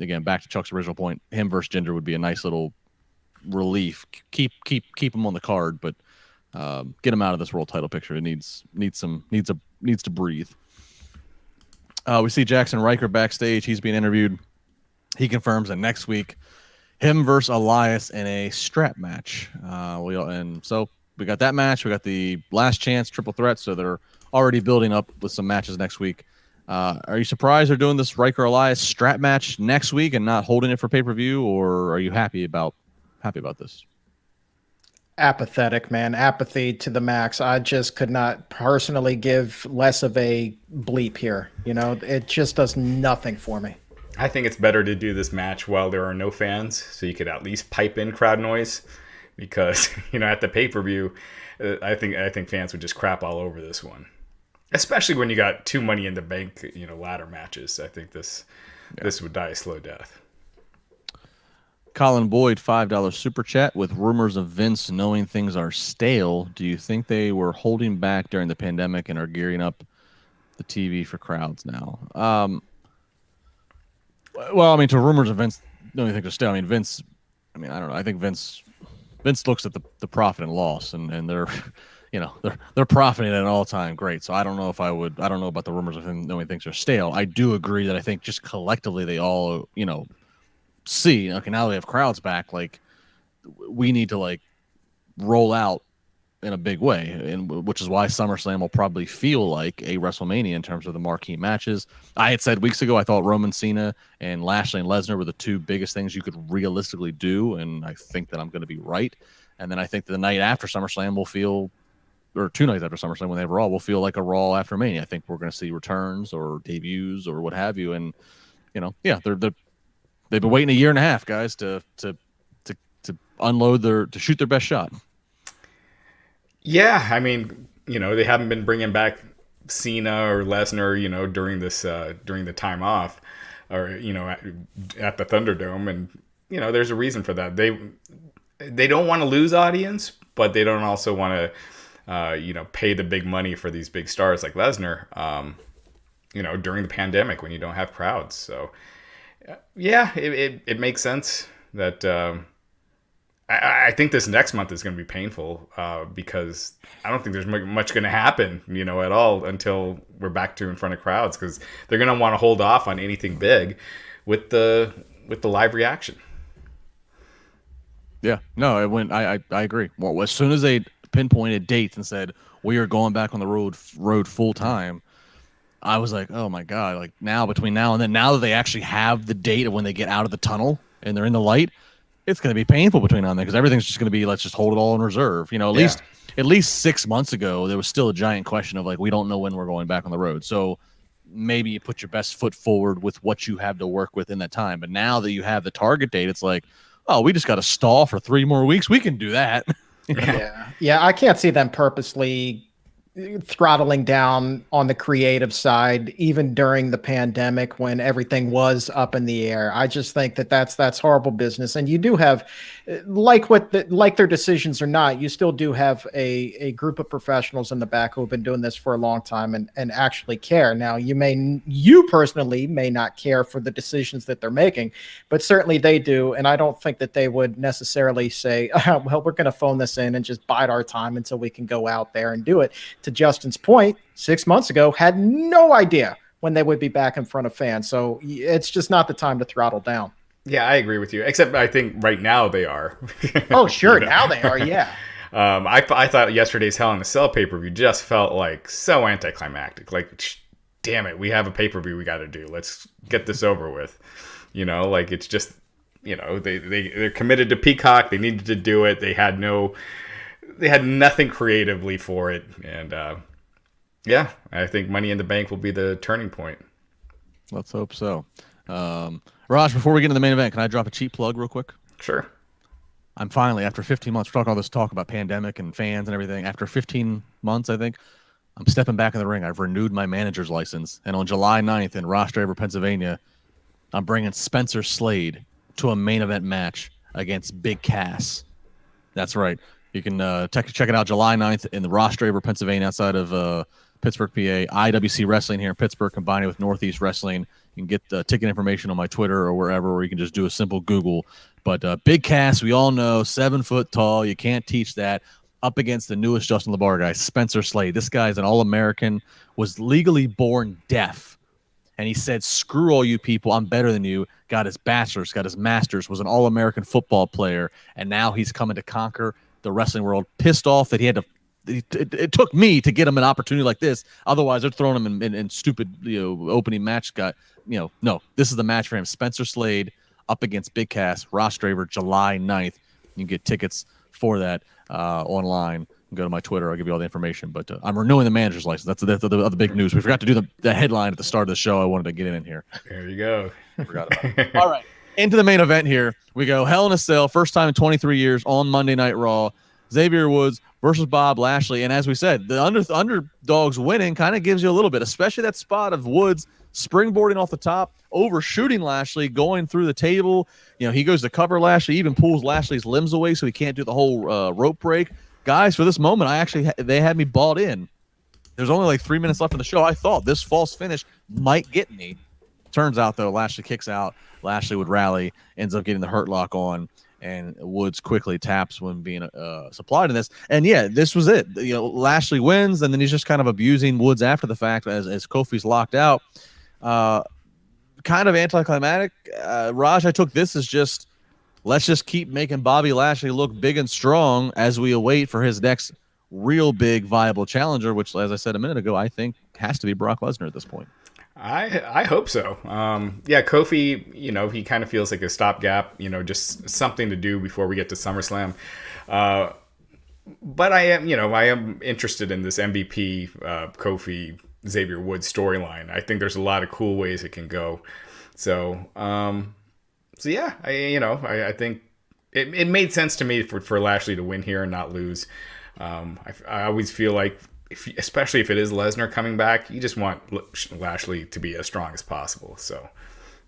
Again, back to Chuck's original point, him versus Jinder would be a nice little relief. Keep him on the card, but get him out of this world title picture. It needs to breathe. We see Jackson Ryker backstage. He's being interviewed. He confirms that next week, him versus Elias in a strap match. And so we got that match. We got the last chance triple threat. So they're already building up with some matches next week. Are you surprised they're doing this Ryker Elias strap match next week and not holding it for pay-per-view, or are you happy about this? Apathetic, man. Apathy to the max. I just could not personally give less of a bleep here. It just does nothing for me. I think it's better to do this match while there are no fans, so you could at least pipe in crowd noise, because at the pay-per-view, I think fans would just crap all over this one, especially when you got 2 Money in the Bank ladder matches. I think this would die a slow death. Colin Boyd, $5 super chat. With rumors of Vince knowing things are stale, do you think they were holding back during the pandemic and are gearing up the TV for crowds now? Well, I mean, to rumors of Vince knowing things are stale, I mean, Vince, I don't know. I think Vince looks at the profit and loss, and they're they're profiting at an all-time great. So I don't know about the rumors of him knowing things are stale. I do agree that I think just collectively they all, see, okay, now they have crowds back, like we need to like roll out in a big way, and which is why SummerSlam will probably feel like a WrestleMania in terms of the marquee matches. I had said weeks ago I thought Roman Cena and Lashley and Lesnar were the 2 biggest things you could realistically do, and I think that I'm going to be right. And then I think the night after SummerSlam will feel, or 2 nights after SummerSlam when they have Raw, will feel like a Raw after Mania. I think we're going to see returns or debuts or what have you, and yeah, they've been waiting a year and a half, guys, to unload to shoot their best shot. Yeah, I mean, they haven't been bringing back Cena or Lesnar, during the time off, or at the Thunderdome, and there's a reason for that. They don't want to lose audience, but they don't also want to pay the big money for these big stars like Lesnar, during the pandemic when you don't have crowds. So yeah, it makes sense that. I think this next month is going to be painful because I don't think there's much going to happen, at all until we're back to in front of crowds, because they're going to want to hold off on anything big with the live reaction. Yeah, no, I agree. Well, as soon as they pinpointed dates and said we are going back on the road full time, I was like, oh my God, like between now and then, now that they actually have the date of when they get out of the tunnel and they're in the light, it's going to be painful between now and then, because everything's just going to be, let's just hold it all in reserve. At least 6 months ago, there was still a giant question of like, we don't know when we're going back on the road. So maybe you put your best foot forward with what you have to work with in that time. But now that you have the target date, it's like, oh, we just got to stall for 3 more weeks. We can do that. Yeah. I can't see them purposely throttling down on the creative side, even during the pandemic when everything was up in the air. I just think that that's horrible business. And you do have like like their decisions or not, you still do have a group of professionals in the back who have been doing this for a long time and actually care. Now, you personally may not care for the decisions that they're making, but certainly they do. And I don't think that they would necessarily say, well, we're going to phone this in and just bide our time until we can go out there and do it. To Justin's point, 6 months ago, had no idea when they would be back in front of fans. So it's just not the time to throttle down. Yeah, I agree with you. Except I think right now they are. Oh, sure. Now they are. Yeah. I thought yesterday's Hell in a Cell pay-per-view just felt like so anticlimactic. Like, damn it, we have a pay-per-view we got to do. Let's get this over with. Like it's just, they're committed to Peacock. They needed to do it. They had nothing creatively for it. And yeah, I think Money in the Bank will be the turning point. Let's hope so. Raj, before we get into the main event, can I drop a cheap plug real quick? Sure. I'm finally, after 15 months, we're talking all this talk about pandemic and fans and everything. After 15 months, I think, I'm stepping back in the ring. I've renewed my manager's license. And on July 9th in Ross Draver, Pennsylvania, I'm bringing Spencer Slade to a main event match against Big Cass. That's right. You can check it out July 9th in the Ross Draver, Pennsylvania, outside of Pittsburgh, PA. IWC Wrestling here in Pittsburgh, combining with Northeast Wrestling. You can get the ticket information on my Twitter or wherever, or you can just do a simple Google. But Big Cass, we all know, 7 foot tall. You can't teach that. Up against the newest Justin LaBar guy, Spencer Slade. This guy's an All-American, was legally born deaf. And he said, screw all you people, I'm better than you. Got his bachelor's, got his master's, was an All-American football player. And now he's coming to conquer the wrestling world. Pissed off that he had to it took me to get him an opportunity like this. Otherwise, they're throwing him in stupid, opening match. No, this is the match for him. Spencer Slade up against Big Cass, Ross Draver, July 9th. You can get tickets for that online. Go to my Twitter. I'll give you all the information. But I'm renewing the manager's license. That's the other big news. We forgot to do the headline at the start of the show. I wanted to get in here. There you go. Forgot about it. All right. Into the main event here. We go Hell in a Cell. First time in 23 years on Monday Night Raw. Xavier Woods versus Bob Lashley. And as we said, the underdogs winning kind of gives you a little bit, especially that spot of Woods springboarding off the top, overshooting Lashley, going through the table. He goes to cover Lashley, even pulls Lashley's limbs away so he can't do the whole rope break. Guys, for this moment, they had me bought in. There's only like 3 minutes left in the show. I thought this false finish might get me. Turns out, though, Lashley kicks out. Lashley would rally, ends up getting the hurt lock on, and Woods quickly taps when being supplied in this. And yeah, this was it. Lashley wins, and then he's just kind of abusing Woods after the fact as Kofi's locked out. Kind of anticlimactic. Raj, I took this as just, let's just keep making Bobby Lashley look big and strong as we await for his next real big viable challenger, which, as I said a minute ago, I think has to be Brock Lesnar at this point. I hope so. Kofi, he kind of feels like a stopgap, just something to do before we get to SummerSlam. But I am interested in this MVP Kofi Xavier Woods storyline. I think there's a lot of cool ways it can go. So yeah, I think it made sense to me for Lashley to win here and not lose. I always feel like, especially if it is Lesnar coming back, you just want Lashley to be as strong as possible. So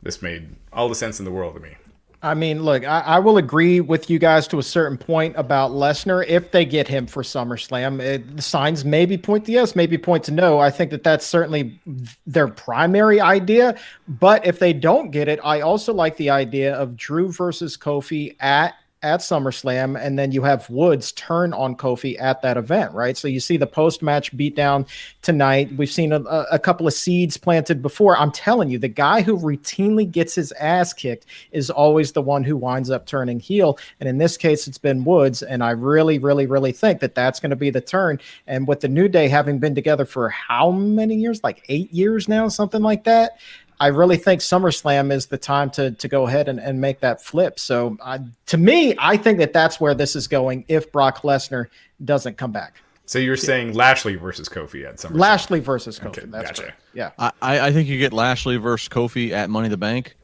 this made all the sense in the world to me. I mean, look, I will agree with you guys to a certain point about Lesnar if they get him for SummerSlam. The signs maybe point to yes, maybe point to no. I think that's certainly their primary idea. But if they don't get it, I also like the idea of Drew versus Kofi at SummerSlam, and then you have Woods turn on Kofi at that event, right? So you see the post-match beatdown tonight. We've seen a couple of seeds planted before. I'm telling you, the guy who routinely gets his ass kicked is always the one who winds up turning heel. And in this case, it's been Woods. And I really, really, really think that that's going to be the turn. And with the New Day having been together for how many years? Like 8 years now, something like that. I really think SummerSlam is the time to go ahead and make that flip. So to me, I think that's where this is going if Brock Lesnar doesn't come back. So you're saying Lashley versus Kofi at SummerSlam? Lashley versus Kofi. Okay, that's gotcha. right. Yeah. I think you get Lashley versus Kofi at Money in the Bank.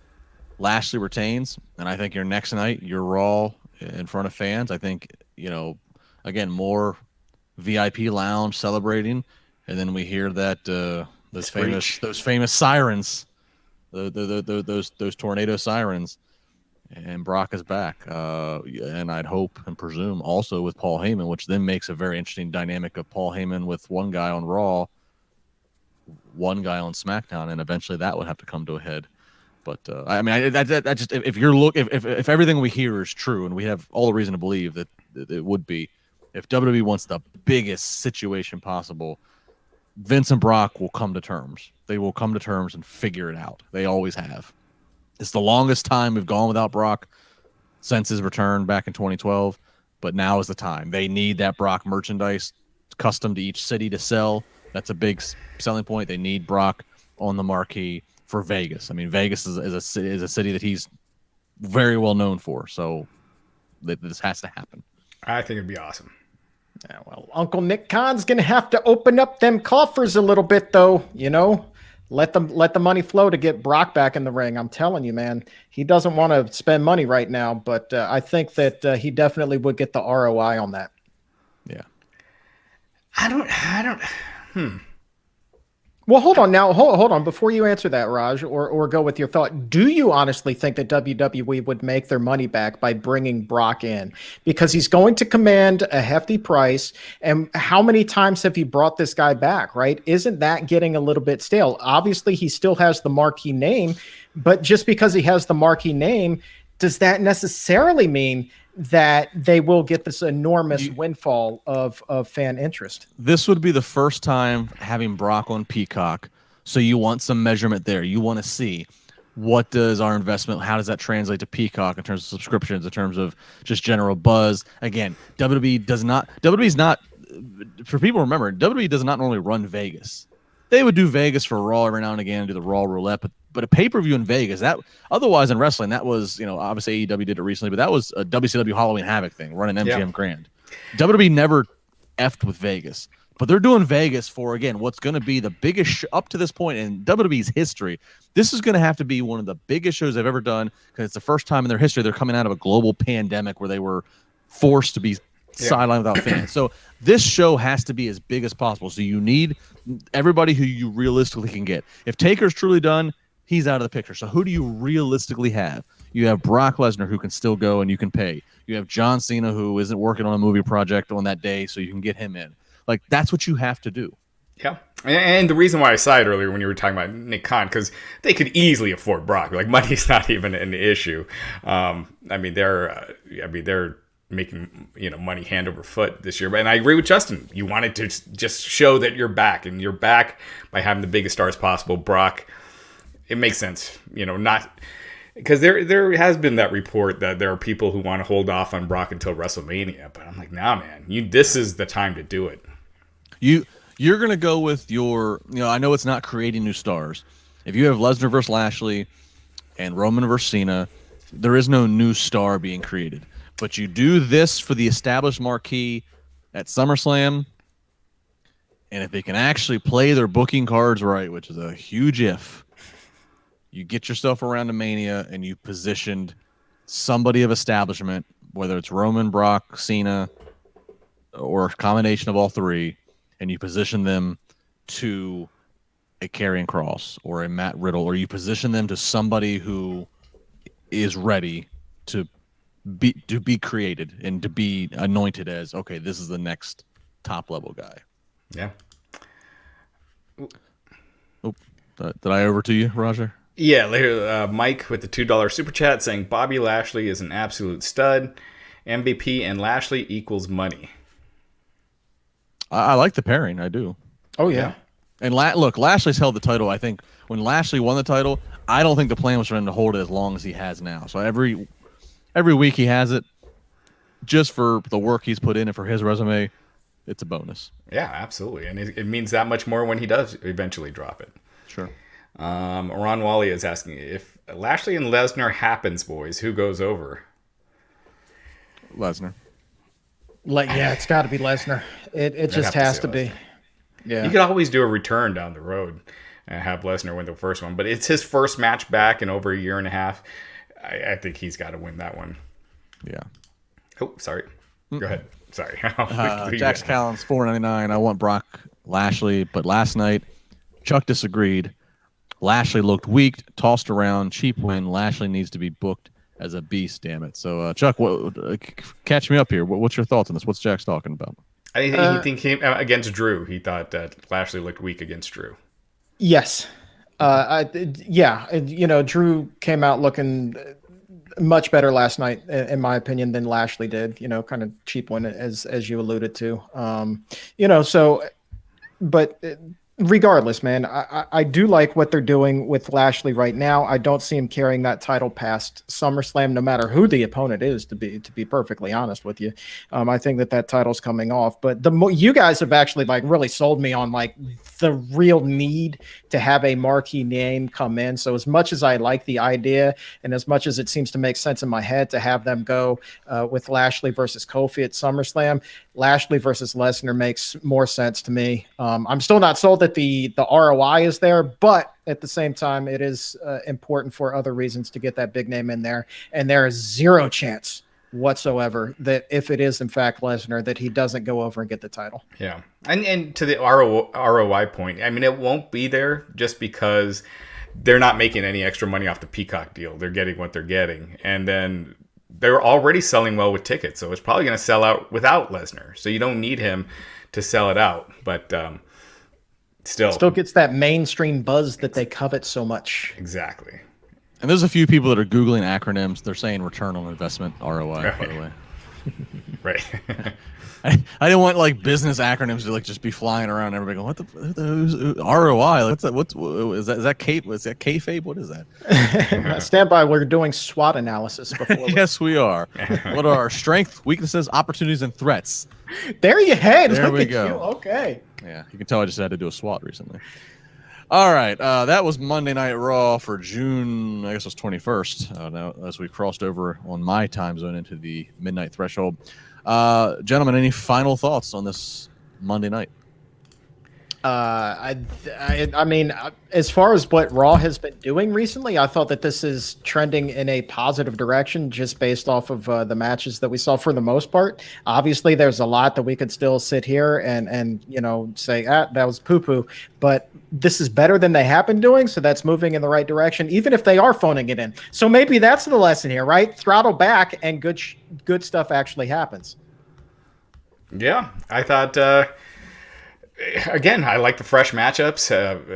Lashley retains, and I think your next night, you're Raw in front of fans. I think, again, more VIP lounge celebrating, and then we hear that those famous sirens. Those tornado sirens, and Brock is back. And I'd hope and presume also with Paul Heyman, which then makes a very interesting dynamic of Paul Heyman with one guy on Raw, one guy on SmackDown, and eventually that would have to come to a head. But I mean, I just if everything we hear is true, and we have all the reason to believe that it would be, if WWE wants the biggest situation possible, Vince and Brock will come to terms. They will come to terms and figure it out. They always have. It's the longest time we've gone without Brock since his return back in 2012, but now is the time. They need that Brock merchandise custom to each city to sell. That's a big selling point. They need Brock on the marquee for Vegas. I mean, Vegas is a city that he's very well known for, so this has to happen. I think it'd be awesome. Yeah, well, Uncle Nick Khan's gonna have to open up them coffers a little bit, though. Let the money flow to get Brock back in the ring. I'm telling you, man, he doesn't want to spend money right now, but I think that he definitely would get the ROI on that. Yeah. I don't. Well, hold on now. Hold on. Before you answer that, Raj, or go with your thought, do you honestly think that WWE would make their money back by bringing Brock in? Because he's going to command a hefty price. And how many times have you brought this guy back, right? Isn't that getting a little bit stale? Obviously, he still has the marquee name, but just because he has the marquee name, does that necessarily mean that they will get this enormous windfall of fan interest? This would be the first time having Brock on Peacock, so you want some measurement there. You want to see what does our investment, how does that translate to Peacock in terms of subscriptions, in terms of just general buzz. Again, WWE's not, for people to remember, WWE does not normally run Vegas. They would do Vegas for Raw every now and again, do the Raw roulette, but a pay-per-view in Vegas, that otherwise in wrestling, that was, obviously AEW did it recently, but that was a WCW Halloween Havoc thing, running MGM Grand. WWE never effed with Vegas, but they're doing Vegas for, again, what's going to be the biggest up to this point in WWE's history. This is going to have to be one of the biggest shows they've ever done, because it's the first time in their history they're coming out of a global pandemic where they were forced to be sidelined without fans. So this show has to be as big as possible. So you need everybody who you realistically can get. If Taker's truly done, he's out of the picture. So who do you realistically have? You have Brock Lesnar, who can still go and you can pay. You have John Cena, who isn't working on a movie project on that day, so you can get him in. Like, that's what you have to do. Yeah. And the reson why I sighed earlier when you were talking about Nick Khan, because they could easily afford Brock. Like, money's not even an issue. They're making money hand over foot this year. And I agree with Justin. You wanted to just show that you're back, and you're back by having the biggest stars possible. Brock, it makes sense, not because there has been that report that there are people who want to hold off on Brock until WrestleMania, but I'm like, nah, man, this is the time to do it. You're gonna go with your, I know it's not creating new stars. If you have Lesnar versus Lashley and Roman versus Cena, there is no new star being created. But you do this for the established marquee at SummerSlam, and if they can actually play their booking cards right, which is a huge if, you get yourself around to Mania and you positioned somebody of establishment, whether it's Roman, Brock, Cena, or a combination of all three, and you position them to a Karrion Kross or a Matt Riddle, or you position them to somebody who is ready to be created and to be anointed as, okay, this is the next top level guy. Yeah. Oh, did I over to you, Roger? Yeah, later, Mike with the $2 super chat saying Bobby Lashley is an absolute stud. MVP and Lashley equals money. I like the pairing. I do. Oh, yeah. And look, Lashley's held the title. I think when Lashley won the title, I don't think the plan was for him to hold it as long as he has now. So every week he has it, just for the work he's put in and for his resume, it's a bonus. Yeah, absolutely. And it means that much more when he does eventually drop it. Sure. Ron Wally is asking, if Lashley and Lesnar happens, boys, who goes over? Lesnar. It's got to be Lesnar. It just has to be. Yeah. You could always do a return down the road and have Lesnar win the first one, but it's his first match back in over a year and a half. I think he's got to win that one. Yeah. Oh, sorry. Go ahead. Sorry. Jax Callen's $4.99. I want Brock Lashley, but last night Chuck disagreed. Lashley looked weak, tossed around, cheap win. Lashley needs to be booked as a beast. Damn it. So Chuck, catch me up here. What's your thoughts on this? What's Jack's talking about? I think he came against Drew. He thought that Lashley looked weak against Drew. Yes. Drew came out looking much better last night, in my opinion, than Lashley did. Kind of cheap one, as you alluded to. But regardless, man, I do like what they're doing with Lashley right now. I don't see him carrying that title past SummerSlam, no matter who the opponent is. To be perfectly honest with you, I think that title's coming off. But you guys have actually really sold me on the real need to have a marquee name come in. So as much as I like the idea, and as much as it seems to make sense in my head to have them go with Lashley versus Kofi at SummerSlam, Lashley versus Lesnar makes more sense to me. I'm still not sold that the ROI is there, but at the same time, it is important for other reasons to get that big name in there. And there is zero chance whatsoever that if it is in fact Lesnar, that he doesn't go over and get the title. Yeah. And to the ROI point, I mean, it won't be there just because they're not making any extra money off the Peacock deal. They're getting what they're getting. And then they're already selling well with tickets, so it's probably going to sell out without Lesnar. So you don't need him to sell it out, but still gets that mainstream buzz that they covet so much. Exactly. And there's a few people that are Googling acronyms. They're saying return on investment, ROI, by the way. Right. I didn't want business acronyms to just be flying around. Everybody going, what the ROI? What's that? Is that kayfabe? What is that? Stand by. We're doing SWOT analysis before. Yes, we are. What are our strengths, weaknesses, opportunities, and threats? There you head. There we go. You. Okay. Yeah, you can tell I just had to do a SWOT recently. All right, that was Monday Night Raw for June, I guess it was 21st, now as we crossed over on my time zone into the midnight threshold. Gentlemen, any final thoughts on this Monday night? I mean, as far as what Raw has been doing recently, I thought that this is trending in a positive direction just based off of the matches that we saw for the most part. Obviously, there's a lot that we could still sit here and say, that was poo-poo, but this is better than they have been doing, so that's moving in the right direction, even if they are phoning it in. So maybe that's the lesson here, right? Throttle back and good stuff actually happens. Yeah, I thought... Again, I like the fresh matchups,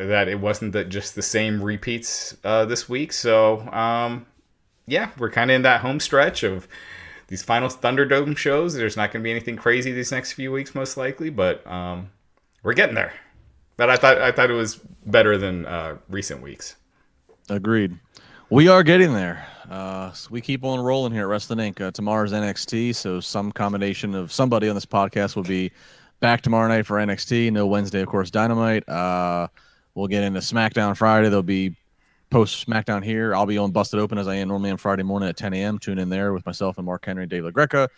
that it wasn't just the same repeats this week. So, we're kind of in that home stretch of these final Thunderdome shows. There's not going to be anything crazy these next few weeks, most likely, but we're getting there. But I thought it was better than recent weeks. Agreed. We are getting there. So we keep on rolling here at Wrestling Inc. Tomorrow's NXT, so some combination of somebody on this podcast will be back tomorrow night for NXT. No Wednesday, of course, Dynamite. We'll get into SmackDown Friday. There'll be post SmackDown here. I'll be on Busted Open as I am normally on Friday morning at 10 a.m. Tune in there with myself and Mark Henry and Dave LaGreca.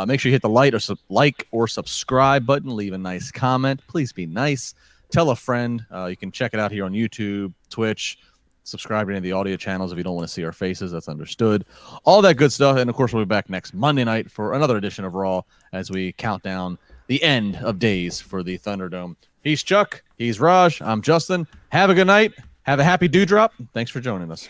Make sure you hit the like or subscribe button. Leave a nice comment. Please be nice. Tell a friend. You can check it out here on YouTube, Twitch. Subscribe to any of the audio channels if you don't want to see our faces. That's understood. All that good stuff. And, of course, we'll be back next Monday night for another edition of Raw as we count down the end of days for the Thunderdome. He's Chuck. He's Raj. I'm Justin. Have a good night. Have a happy Dewdrop. Thanks for joining us.